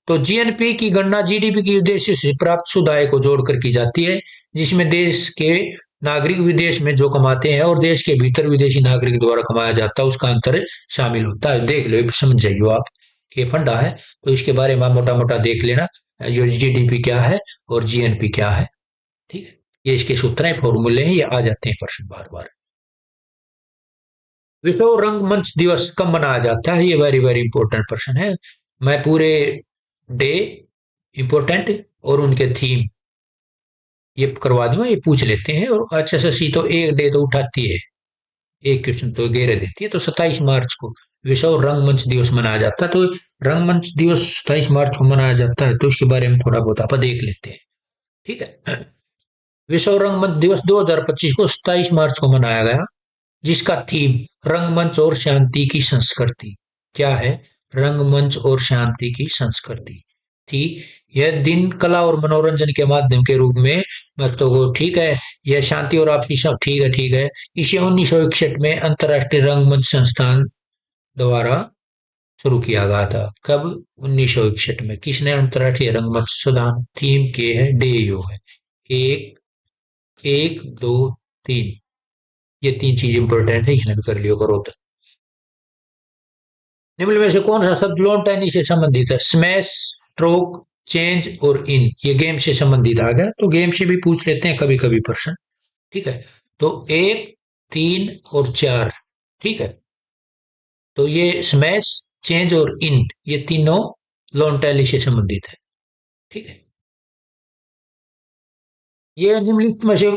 Speaker 1: तो जीएनपी की गणना जीडीपी के उद्देश्य से प्राप्त शुद्ध आय को जोड़कर की जाती है, जिसमें देश के नागरिक विदेश में जो कमाते हैं और देश के भीतर विदेशी नागरिक द्वारा कमाया जाता है, उसका अंतर शामिल होता है। देख लो, समझ जाइयो आप कि फंडा है, तो इसके बारे में मोटा मोटा देख लेना, ये जीडीपी क्या है और जीएनपी क्या है। ठीक है, ये इसके सूत्र हैं, फॉर्मूले हैं, ये आ जाते हैं प्रश्न बार बार। विश्व रंगमंच दिवस कब मनाया जाता है? ये वेरी वेरी इंपॉर्टेंट प्रश्न है। मैं पूरे डे इंपॉर्टेंट और उनके थीम ये करवा दूंगा, ये पूछ लेते हैं। और अच्छा सी तो एक डे तो उठाती है, एक क्वेश्चन तो घेरे देती है। तो 27 मार्च को विश्व रंगमंच दिवस मनाया जाता है। तो रंगमंच दिवस 27 मार्च को मनाया जाता है, तो इसके बारे में थोड़ा बहुत आप देख लेते हैं। ठीक है, विश्व रंगमंच दिवस 2025 को 27 मार्च को मनाया गया, जिसका थीम रंगमंच और शांति की संस्कृति। क्या है? रंगमंच और शांति की संस्कृति थी। यह दिन कला और मनोरंजन के माध्यम के रूप में भक्तों को, ठीक है, यह शांति और आपसी सब, ठीक है ठीक है। इसे 1961 में अंतरराष्ट्रीय रंगमंच संस्थान द्वारा शुरू किया गया था। कब? 1961 में। किसने अंतरराष्ट्रीय रंगमंच संस्थान? थीम के है, डे यो है। एक, एक दो तीन, ये तीन चीज इंपॉर्टेंट है, इसने भी कर लियो करो तो। निम्न में से कौन सा शब्द लॉन टेनिस से संबंधित है? स्मैश, स्ट्रोक, चेंज और इन, ये गेम से संबंधित आ गया, तो गेम से भी पूछ लेते हैं कभी कभी प्रश्न। ठीक है, तो एक, तीन और चार। ठीक है, तो ये स्मैश, चेंज और इन, ये तीनों लॉन टेनिस से संबंधित है। ठीक है, ये निम्नलिखित में से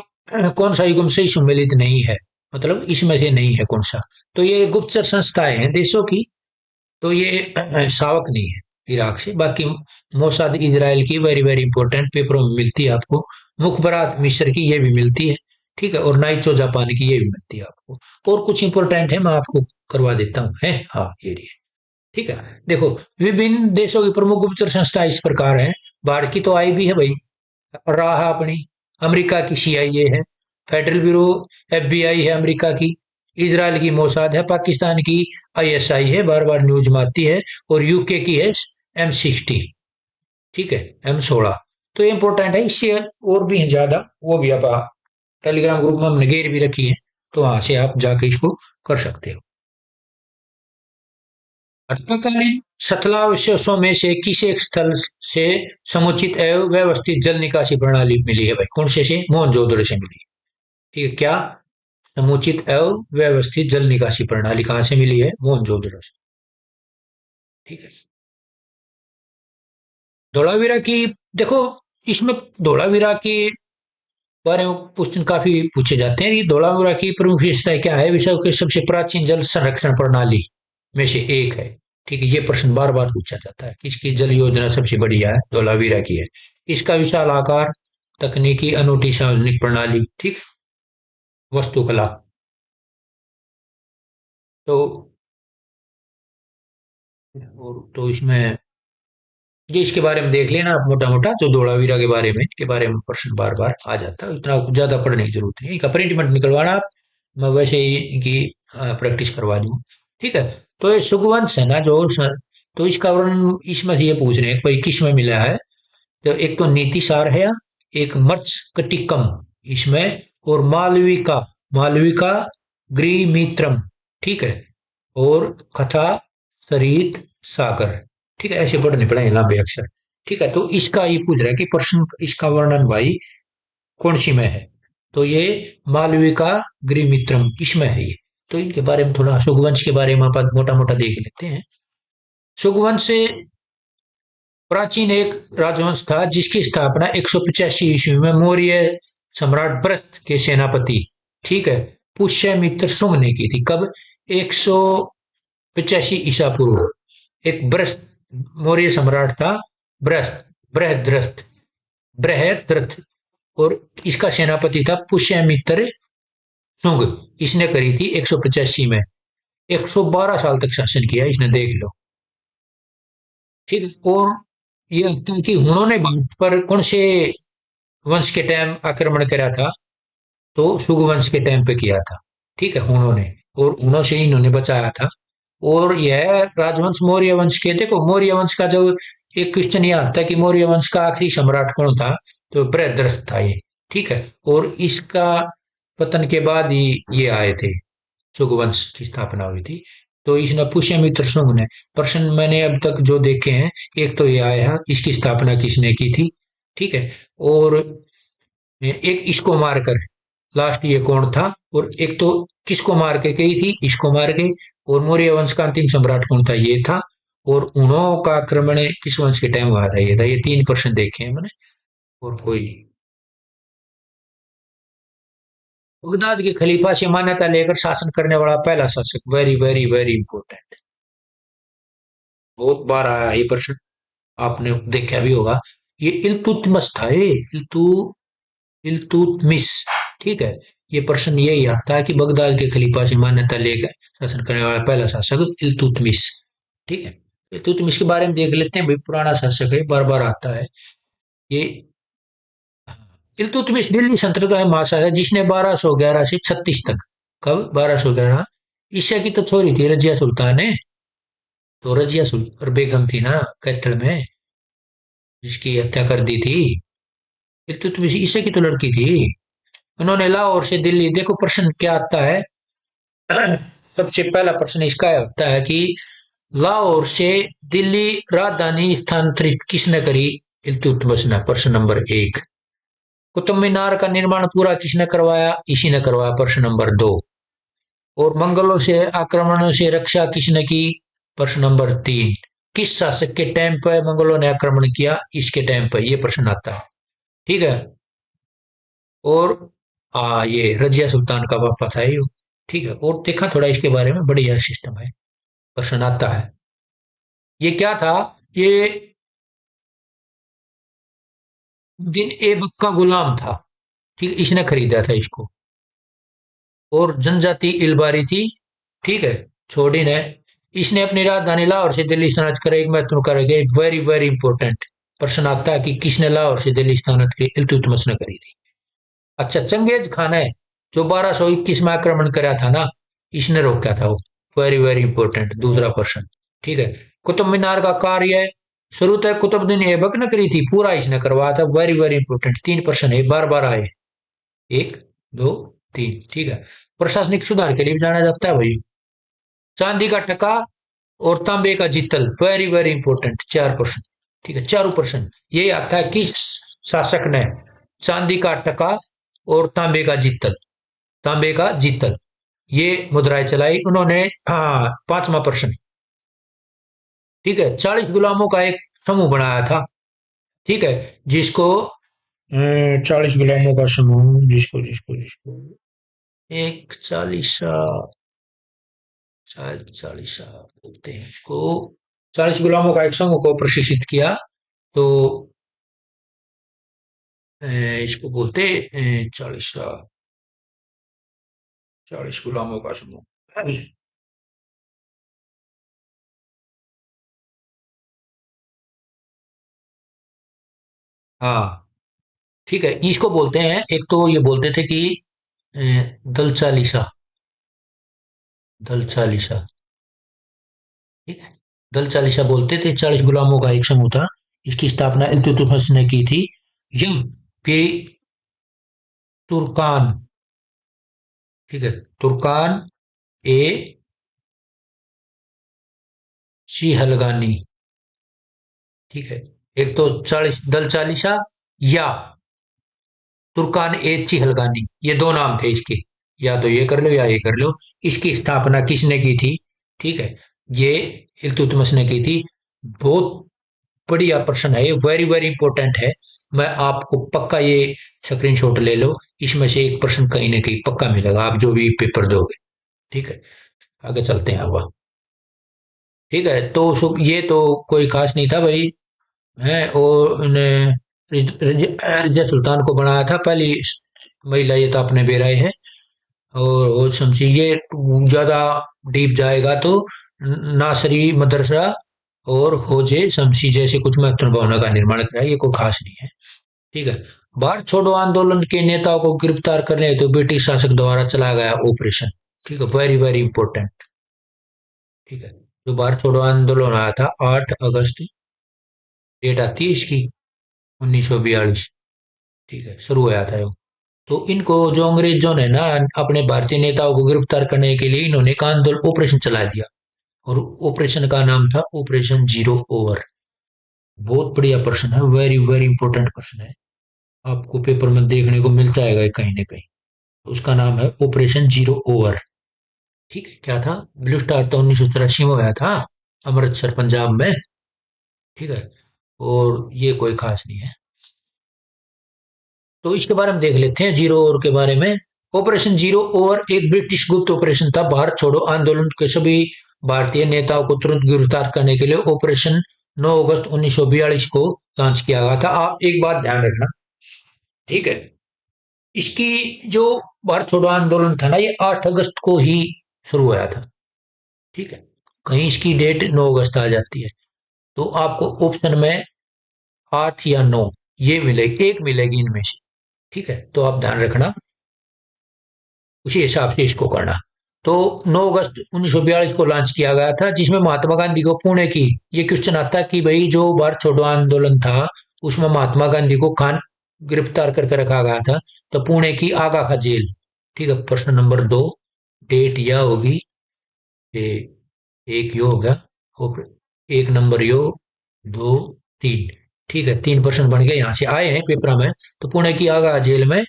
Speaker 1: कौन सा युग्म से सम्मिलित नहीं है, मतलब इसमें से नहीं है कौन सा। तो ये गुप्तचर संस्थाएं हैं देशों की, तो ये सावक नहीं है इराक से। बाकी मोसाद इजराइल की वेरी वेरी इंपॉर्टेंट पेपरों में मिलती है आपको। मुखबरात मिस्र की ये भी मिलती है, ठीक है। और नाइचो जापान की ये भी मिलती है आपको। और कुछ इंपॉर्टेंट है मैं आपको करवा देता हूँ, है हाँ ये रही है, ठीक है। देखो, विभिन्न देशों की प्रमुख गुप्तचर संस्था इस प्रकार है। भारत की तो आई भी है भाई, रहा है अपनी। अमेरिका की सीआईए है, फेडरल ब्यूरो एफबीआई है अमेरिका की। इजराइल की मोसाद है, पाकिस्तान की आईएसआई है, बार बार न्यूज में आती है। और यूके की है M60, ठीक है, M16। तो ये इंपॉर्टेंट है, इससे और भी ज्यादा वो भी आप टेलीग्राम ग्रुप में हमने घेर भी रखी है, तो वहां से आप जाके इसको कर सकते हो। अल्पकालीन शतलावशेषों में से किस एक स्थल से समुचित एवं व्यवस्थित जल निकासी प्रणाली मिली है भाई? कौन से मोहनजोदड़ो से मिली है, ठीक है। क्या समुचित एवं व्यवस्थित जल निकासी प्रणाली कहाँ से मिली है? मोहनजोदड़ो से, ठीक है। धोलावीरा की, देखो, इसमें धोलावीरा के बारे में क्वेश्चन काफी पूछे जाते हैं। ये धोलावीरा की प्रमुख विशेषता क्या है? विश्व की सबसे प्राचीन जल संरक्षण प्रणाली में से एक है, ठीक है। ये प्रश्न बार बार पूछा जाता है, किसकी जल योजना सबसे बढ़िया है? धोलावीरा की है। इसका विशाल आकार, तकनीकी अनूठी सार्वजनिक प्रणाली, ठीक, वस्तुकला। तो और तो इसमें ये इसके बारे में देख लेना आप मोटा मोटा, जो धोलावीरा के बारे में, के बारे में प्रश्न बार बार आ जाता है। इतना ज्यादा पढ़ने की जरूरत नहीं है, इनका प्रिंट मत निकलवाना आप, मैं वैसे ही इनकी प्रैक्टिस करवा दूँ, ठीक है। तो ये सुगवंश है ना जो तो इसका वर्णन इसमें से ये पूछ रहे हैं कि भाई किस में मिला है। तो एक तो नीति सार है, एक मत्स्यकटिकम इसमें, और मालविका, मालविका ग्रीमित्रम, ठीक है। और कथा सरित सागर, ठीक है। ऐसे पढ़ने पड़ेंगे लंबे अक्षर, ठीक है। तो इसका ये पूछ रहा है कि प्रश्न इसका वर्णन भाई कौन सी में है? तो ये मालविका गृहमित्रम इसमें है ये। तो इनके बारे में थोड़ा सुगवंश के बारे में आप मोटा मोटा देख लेते हैं। सुगवंश से प्राचीन एक राजवंश था जिसकी स्थापना 185 ईस्वी में मौर्य सम्राट भरत के सेनापति, ठीक है, पुष्यमित्र शुंग ने की थी। कब? 185 ईसा पूर्व। एक ब्रस्त मौर्य सम्राट था, ब्रस्त, बृहद्रथ, बृहद्रथ। और इसका सेनापति था पुष्यमित्र शुंग। इसने करी थी 185 में। 112 साल तक शासन किया इसने, देख लो, ठीक है। और ये आता है कि उन्होंने भारत पर कौन से वंश के टाइम आक्रमण करा था? तो शुग वंश के टाइम पे किया था, ठीक है, उन्होंने। और उन्होंने से इन्होंने बचाया था। और यह राजवंश मौर्य वंश के, देखो मौर्य वंश का जो एक क्वेश्चन ये आता है कि मौर्य वंश का आखिरी सम्राट कौन था? तो बृहद्रथ था ये, ठीक है। और इसका पतन के बाद ही ये आए थे, शुग वंश की स्थापना हुई थी। तो इसने पुष्यमित्र शुंग ने, प्रश्न मैंने अब तक जो देखे हैं, एक तो ये आया है इसकी स्थापना किसने की थी, ठीक है। और एक इसको मारकर, लास्ट ये कौन था? और एक तो किसको मार के गई थी? इसको मार के। और मौर्य वंश का अंतिम सम्राट कौन था? ये था। और उन्हों का आक्रमण किस वंश के टाइम हुआ था? ये था। ये तीन प्रश्न देखे हैं मैंने, और कोई नहीं। बगदाद के खलीफा से मान्यता लेकर शासन करने वाला पहला शासक, वेरी वेरी वेरी इंपॉर्टेंट, बहुत बार आया ये प्रश्न, आपने देखा भी होगा। ये इल्तुतमिश था, ये इल्तुतमिश, ठीक है। ये प्रश्न यही आता है कि बगदाद के खलीफा से मान्यता लेकर शासन करने वाला पहला शासक इल्तुतमिश, ठीक है। इल्तुतमिश के बारे में देख लेते हैं भाई, पुराना शासक है, बार बार आता है ये। इल्तुतमिश दिल्ली सल्तनत का महाशासक है जिसने 1211 से 36 तक, कब? 1211। ईसा की तो छोरी थी रजिया सुल्तान है, तो रजिया सुल्तान और बेगम थी ना कैथल में, जिसकी हत्या कर दी थी। इल्तुतमिश ईसा की तो लड़की थी। उन्होंने लाहौर से दिल्ली, देखो प्रश्न क्या आता है। सबसे पहला प्रश्न इसका होता है कि लाहौर से दिल्ली राजधानी स्थानांतरित किसने करी? इल्तुतमिश ने, प्रश्न नंबर एक। कुतुब मीनार का निर्माण पूरा किसने करवाया? इसी ने करवाया, प्रश्न नंबर दो। और मंगलों से आक्रमणों से रक्षा किसने की? प्रश्न नंबर तीन। किस शासक के टाइम पर मंगलों ने आक्रमण किया? इसके टाइम पर, यह प्रश्न आता है, ठीक है। और ये रजिया सुल्तान का पापा था ये। ठीक है, और देखा थोड़ा इसके बारे में, बढ़िया सिस्टम है, क्वेश्चन आता है। ये क्या था, ये दिन ऐबक का गुलाम था। ठीक, इसने खरीदा था इसको, और जनजाति इलबारी थी। ठीक है, छोड़ी ने, इसने अपनी राजधानी लाहौर से दिल्ली स्थानांतरित कर एक महत्वपूर्ण कार्य किया। वेरी वेरी इंपॉर्टेंट प्रश्न आता है कि किसने लाहौर से दिल्ली स्थानांतरित की? इल्तुतमिश ने करी थी। अच्छा, चंगेज खान है जो 1221 में आक्रमण करा था ना, इसने रोका था वो। वेरी वेरी इंपॉर्टेंट दूसरा प्रश्न। ठीक है, कुतुब मीनार का कार्य शुरू तक कुतुबुद्दीन ऐबक ने करी थी, पूरा इसने करवाया था। वेरी वेरी इंपॉर्टेंट, तीन प्रश्न है, बार बार आए। एक, दो, तीन। ठीक है, प्रशासनिक सुधार के लिए भी जाना जाता है भाई। चांदी का टका और तांबे का जितल, वेरी वेरी इंपॉर्टेंट, चार प्रश्न। ठीक है, चारों प्रश्न यही आता है कि शासक ने चांदी का टका और तांबे का जितल, ये मुद्राएं चलाई उन्होंने। हाँ, पांचवा प्रश्न। ठीक है, 40 गुलामों का एक समूह बनाया था। ठीक है, जिसको 40 गुलामों का समूह, जिसको जिसको जिसको एक चालीसा, शायद चालीसा बोलते हैं इसको। 40 गुलामों का एक समूह को प्रशिक्षित किया, तो इसको बोलते 40 40 गुलामों का समूह। हाँ, ठीक है, इसको बोलते हैं, एक तो ये बोलते थे कि अ, दल चालीसा, दल चालीसा। ठीक है, दल चालीसा बोलते थे, 40 गुलामों का एक समूह था। इसकी स्थापना इल्तुतमिश ने की थी। यम पे तुर्कान। ठीक है, तुर्कान ए चिहलगानी। ठीक है, एक तो 40 दल चालीसा, या तुर्कान ए चिहलगानी, ये दो नाम थे इसके। या तो ये कर लो या ये कर लो। इसकी स्थापना किसने की थी? ठीक है, ये इल्तुतमिश ने की थी। बहुत बढ़िया प्रश्न है ये, वेरी वेरी इंपॉर्टेंट है। मैं आपको पक्का ये स्क्रीनशॉट ले लो, इसमें से एक प्रश्न कहीं ना कहीं पक्का मिलेगा, आप जो भी पेपर दोगे। ठीक है, आगे चलते हैं अब। ठीक है, तो शुभ, ये तो कोई खास नहीं था भाई। है, और इन्हें रजिया सुल्तान को बनाया था पहली महिला, ये तो अपने बेराए है। और शमसी, ये ज्यादा डीप जाएगा तो नासरी मदरसा और होजे शमसी जैसे कुछ महत्वपूर्ण भवनों का निर्माण कराया, ये कोई खास नहीं है। ठीक है, भारत छोड़ो आंदोलन के नेताओं को गिरफ्तार करने हेतु तो ब्रिटिश शासक द्वारा चलाया गया ऑपरेशन। ठीक है, वेरी वेरी इंपॉर्टेंट। ठीक है, जो भारत छोड़ो आंदोलन आया था 8 अगस्त, डेट आती है इसकी 1942। ठीक है, शुरू हुआ था ये। तो इनको जो अंग्रेजों ने ना अपने भारतीय नेताओं को गिरफ्तार करने के लिए इन्होंने एक आंदोलन ऑपरेशन चला दिया, और ऑपरेशन का नाम था ऑपरेशन जीरो ओवर। बहुत बढ़िया प्रश्न है, वेरी वेरी इंपॉर्टेंट प्रश्न है, आपको पेपर में देखने को मिलता है कहीं ना कहीं। उसका नाम है ऑपरेशन जीरो ओवर। ठीक है, क्या था? ब्लू स्टार तो 1984 में आया था, अमृतसर पंजाब में। ठीक है, और ये कोई खास नहीं है। तो इसके बारे में देख लेते हैं, जीरो ओवर के बारे में। ऑपरेशन जीरो ओवर एक ब्रिटिश गुप्त ऑपरेशन था। भारत छोड़ो आंदोलन के सभी भारतीय नेताओं को तुरंत गिरफ्तार करने के लिए ऑपरेशन 9 अगस्त 1942 को लॉन्च किया गया था। आप एक बात ध्यान रखना। ठीक है, इसकी जो भारत छोड़ो आंदोलन था ना, ये 8 अगस्त को ही शुरू हुआ था। ठीक है, कहीं इसकी डेट 9 अगस्त आ जाती है, तो आपको ऑप्शन में 8 या 9 ये मिलेगी, एक मिलेगी इनमें से। ठीक है, तो आप ध्यान रखना, उसी हिसाब से इसको करना। तो 9 अगस्त 1942 को लॉन्च किया गया था, जिसमें महात्मा गांधी को पुणे की, ये क्वेश्चन आता कि भाई जो भारत छोड़ो आंदोलन था उसमें महात्मा गांधी को खान गिरफ्तार करके रखा गया था, तो पुणे की आगा खा जेल। ठीक है, प्रश्न नंबर 2, डेट यह होगी, ए, एक यो हो गया, और एक नंबर यो, दो, तीन। ठीक है, तीन प्रश्न बन गए, यहाँ से आए हैं पेपर में। तो पुणे की आगा जेल में,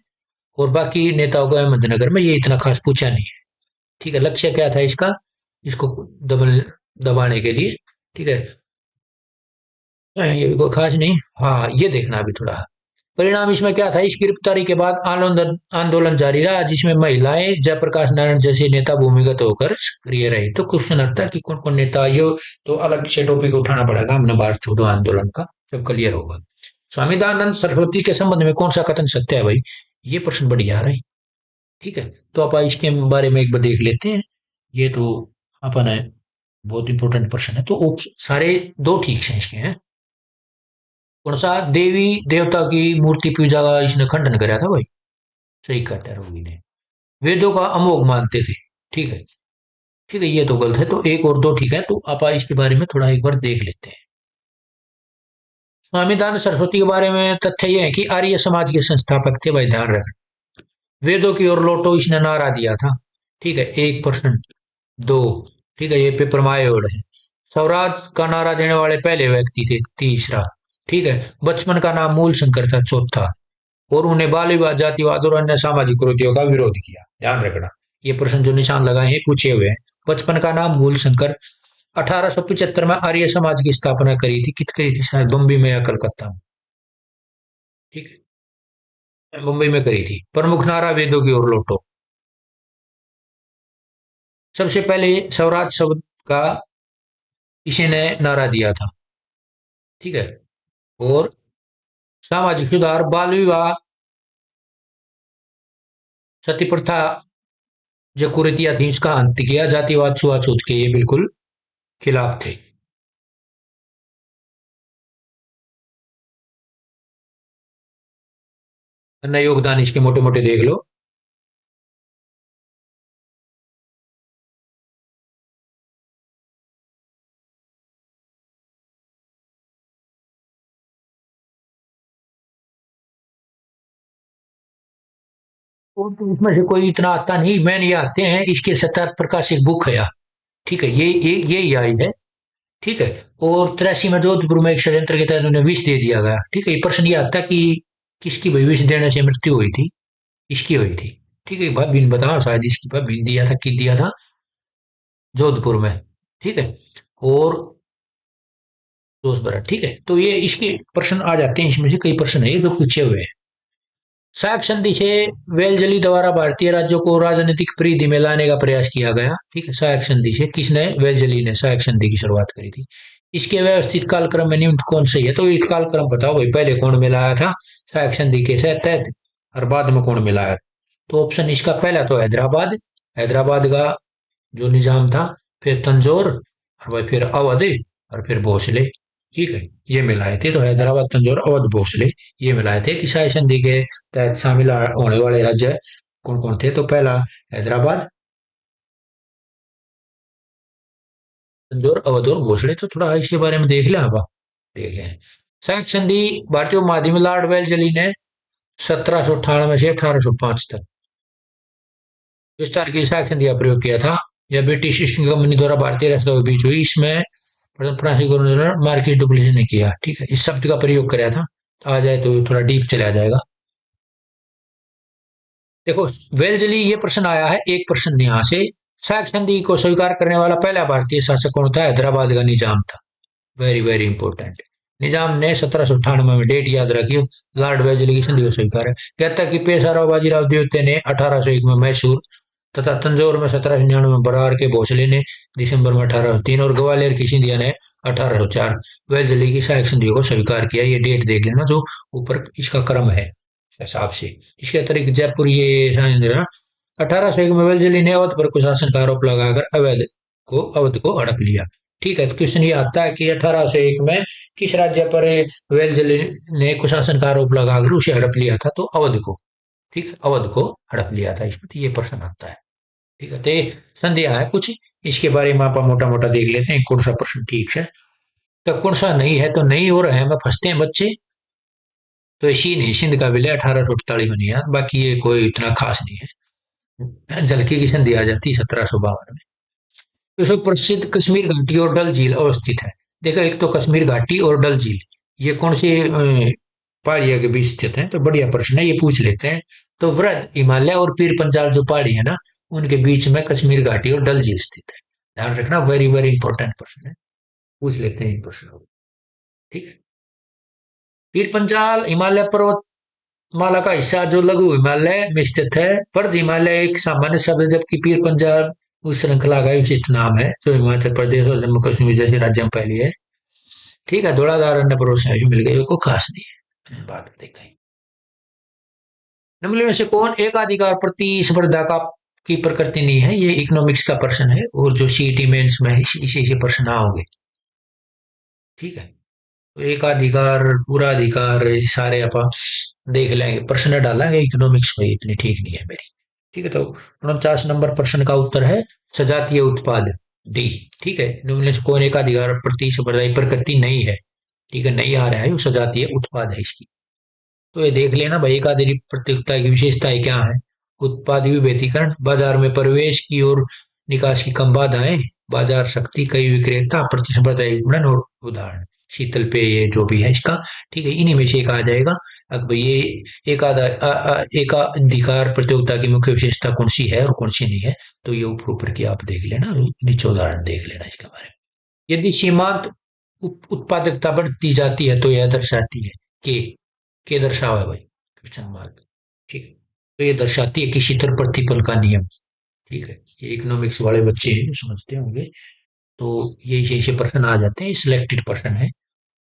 Speaker 1: और बाकी नेताओं को अहमदनगर में, ये इतना खास पूछा नहीं है। ठीक है, लक्ष्य क्या था इसका? इसको दबाने के लिए। ठीक है, ये भी कोई खास नहीं। हाँ, ये देखना अभी थोड़ा। परिणाम इसमें क्या था, इस गिरफ्तारी के बाद आंदोलन आंदोलन जारी रहा, जिसमें महिलाएं जयप्रकाश नारायण जैसे नेता भूमिगत होकर सक्रिय रहे। तो क्वेश्चन आता है कि कौन कौन नेता, ये तो अलग से टॉपिक उठाना पड़ेगा हमने भारत छोड़ो आंदोलन का, जब क्लियर होगा। स्वामी दयानंद सरस्वती के संबंध में कौन सा कथन सत्य है भाई, ये प्रश्न बढ़िया आ रहा है। ठीक है, तो आप इसके बारे में एक बार देख लेते हैं। ये तो अपन है, बहुत इंपॉर्टेंट प्रश्न है। तो सारे दो ठीक है इसके हैं। कौन सा, देवी देवता की मूर्ति पूजा का इसने खंडन कराया था भाई, सही कहता है रोगी ने। वेदों का अमोघ मानते थे। ठीक है, ठीक है, ये तो गलत है, तो एक और दो ठीक है। तो आप इसके बारे में थोड़ा एक बार देख लेते हैं। स्वामी दयानंद सरस्वती के बारे में तथ्य ये है कि आर्य समाज के संस्थापक थे भाई, ध्यान रखना। वेदों की ओर लौटो इसने नारा दिया था। ठीक है, 1%। दो, ठीक है, ये पेपर माय वर्ड है। स्वराज का नारा देने वाले पहले व्यक्ति थे, तीसरा। ठीक है, बचपन का नाम मूल शंकर था, चौथा। और उन्हें बाल विवाह, जातिवाद और अन्य सामाजिक कुरीतियों का विरोध किया, ध्यान रखना। ये प्रश्न जो निशान लगाए हैं पूछे हुए हैं। बचपन का नाम मूल शंकर, 1875 में आर्य समाज की स्थापना करी थी, कित करी थी, शायद बम्बई में या कलकत्ता में। ठीक है, मुंबई में करी थी। प्रमुख नारा वेदों की ओर लौटो। सबसे पहले स्वराज शब्द का इसी ने नारा दिया था। ठीक है, और सामाजिक सुधार, बाल विवाह, सती प्रथा जो कुरीतियां थी इसका अंत किया, जातिवाद छुआछूत के ये बिल्कुल खिलाफ थे। अन्य योगदान इसके मोटे मोटे देख लो। और तो इसमें से कोई इतना आता नहीं, मैंने ये आते हैं इसके 7 प्रकाशिक बुक है यार। ठीक है, ये आई है। ठीक है, और 83 में जोधपुर में एक षड्यंत्र के तहत उन्हें विष दे दिया गया। ठीक है, ये प्रश्न ये आता कि किसकी भाई विष देने से मृत्यु हुई थी, इसकी हुई थी। ठीक है, भाभी ने बताया शायद इसकी भाभी ने दिया था, कि दिया था जोधपुर में। ठीक है, और दोस्त बरा। ठीक है, तो ये इसके प्रश्न आ जाते हैं, इसमें से कई प्रश्न है ये जो पूछे हुए हैं। साख संधि से वेलजली द्वारा भारतीय राज्यों को राजनीतिक परिधि में लाने का प्रयास किया गया। ठीक है, साख संधि से किसने, वेलजली ने साख संधि की शुरुआत करी थी। इसके व्यवस्थित कालक्रम में निम्न कौन सही है, तो एक कालक्रम बताओ भाई, पहले कौन मिलाया था साख संधि के तहत, और बाद में कौन मिलाया। तो ऑप्शन इसका पहला तो हैदराबाद, हैदराबाद का जो निजाम था, फिर तंजौर, और भाई फिर अवध, और फिर भोसले। ठीक है, ये मिलाए थे, तो हैदराबाद, तंजौर, अवध, भोसले, ये मिलाए थे। तिसाई संधि के तहत शामिल होने वाले राज्य कौन कौन थे, तो पहला हैदराबाद, तंजौर, अवध और भोसले। तो थोड़ा इसके बारे में देख लें आप, देख लें। सैक संधि भारतीय उपमहाद्वीप में लॉर्ड वेलजली ने 1798 से 1805 तक विस्तार की सैक संधि का प्रयोग किया था। यह ब्रिटिश ईस्ट इंडिया कंपनी द्वारा भारतीय राष्ट्रों के बीच हुई। इसमें प्रथम फ्रांसीसी गवर्नर मार्किस डुप्लेसी ने किया। ठीक है, इस शब्द का प्रयोग कराया था। तो आ जाए तो थोड़ा डीप चला जाएगा। देखो, वेलजली ये प्रश्न आया है, एक प्रश्न यहाँ से। सैक संधि को स्वीकार करने वाला पहला भारतीय शासक कौन था, हैदराबाद का निजाम था। Very very important. निजाम ने 1798 में, डेट याद रखियो, लॉर्ड वेलजली की संधि को स्वीकार है। कहता है कि पेशवा बाजीराव द्वितीय ने 1801 में मैसूर तथा तंजौर में 1799 में, बरार के भोसले ने दिसंबर में 1803, और ग्वालियर की सिंधिया ने 1804 वेलजली की सहायक संधियों को स्वीकार किया। ये डेट देख लेना जो ऊपर इसका क्रम है हिसाब से। इसके अतिरिक्त जयपुर ये 1801 में वेलजली ने अवध पर कुशासन का आरोप लगाकर अवध को हड़प लिया। ठीक है, तो क्वेश्चन ये आता है कि 1801 में किस राज्य पर वेलजली ने कुशासन का आरोप लगाकर उसे हड़प लिया था, तो अवध को। ठीक है, अवध को हड़प लिया था इसमें, तो ये प्रश्न आता है। ठीक है, तो ये संधियां है कुछ, इसके बारे में आप मोटा मोटा देख लेते हैं कौन सा प्रश्न ठीक है, तो कौन सा नहीं है। तो नहीं हो रहा है, में फंसते हैं बच्चे। तो इसी नहीं, सिंध का विलय 1848 में नहीं है, बाकी ये कोई इतना खास नहीं है। झलकी की संधि आ जाती है 1752 में। तो इसमें प्रसिद्ध कश्मीर घाटी और डल झील अवस्थित है। देखो, एक तो कश्मीर घाटी और डल झील, ये कौन सी पहाड़ियों के बीच स्थित है, तो बढ़िया प्रश्न है, ये पूछ लेते हैं। तो वृद्ध हिमालय और पीर पंजाल जो पहाड़ी है ना, उनके बीच में कश्मीर घाटी और डल झील स्थित है। ध्यान रखना, वेरी वेरी इंपॉर्टेंट प्रश्न है, पूछ लेते हैं इन प्रश्नों को। ठीक है, पीर पंजाल हिमालय पर्वत माला का हिस्सा जो लघु हिमालय में स्थित है। पर्वत हिमालय एक सामान्य शब्द है, जबकि पीर पंजाब उस श्रृंखला का विशिष्ट नाम है जो हिमाचल प्रदेश और जम्मू कश्मीर जैसे राज्यों में फैली है। ठीक है, धौलाधार अन्य भरोसा भी मिल गई, को खास नहीं है। बात देखें, निम्नलिखित में से कौन एकाधिकार प्रतिस्पर्धा का की प्रकृति नहीं है? ये इकोनॉमिक्स का प्रश्न है, और जो सीईटी मेंस में इसी प्रश्न आओगे। ठीक है, तो एकाधिकार, पूरा अधिकार, ये सारे अपन देख लेंगे, प्रश्न डालेंगे। इकोनॉमिक्स में इतनी ठीक नहीं है मेरी। ठीक है, तो 49 नंबर प्रश्न का उत्तर है सजातीय उत्पाद, डी। ठीक है, निम्नलिखित में से कौन एकाधिकार प्रतिस्पर्धा की प्रकृति नहीं है? ठीक है, नहीं आ रहा है, वो सजातीय उत्पाद है इसकी। तो ये देख लेना भाई, एकाधिक प्रतियोगिता की विशेषताएं क्या है? उत्पाद विभेदीकरण, बाजार में प्रवेश की और निकास की कम बाधाएं, बाजार शक्ति, कई विक्रेता, प्रतिस्पर्धा विपणन, और उदाहरण शीतल पेय, ये जो भी है इसका। ठीक है, इन्हीं में से एक आ जाएगा। अब भाई ये एकाधिकार प्रतियोगिता की मुख्य विशेषता कौन सी है और कौन सी नहीं है, तो ये ऊपर ऊपर की आप देख लेना, नीचे उदाहरण देख लेना इसके बारे में। यदि सीमांत उत्पादकता बढ़ती जाती है तो यह दर्शाती है कि के दर्शावा है भाई, क्वेश्चन मार्क। ठीक है, तो ये दर्शाती है कि शीतल प्रतिपल का नियम। ठीक है, ये इकोनॉमिक्स वाले बच्चे हैं जो समझते होंगे। तो ये प्रश्न आ जाते हैं, सिलेक्टेड प्रश्न है।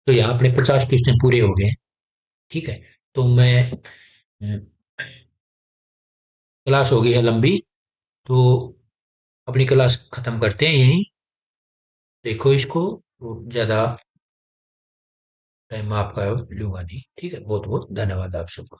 Speaker 1: तो यहाँ अपने 50 क्वेश्चन पूरे हो गए। ठीक है, तो मैं क्लास हो गई है लंबी, तो अपनी क्लास खत्म करते हैं यहीं। देखो इसको, तो ज्यादा टाइम आपका लूंगा नहीं। ठीक है, बहुत बहुत धन्यवाद आप सबका।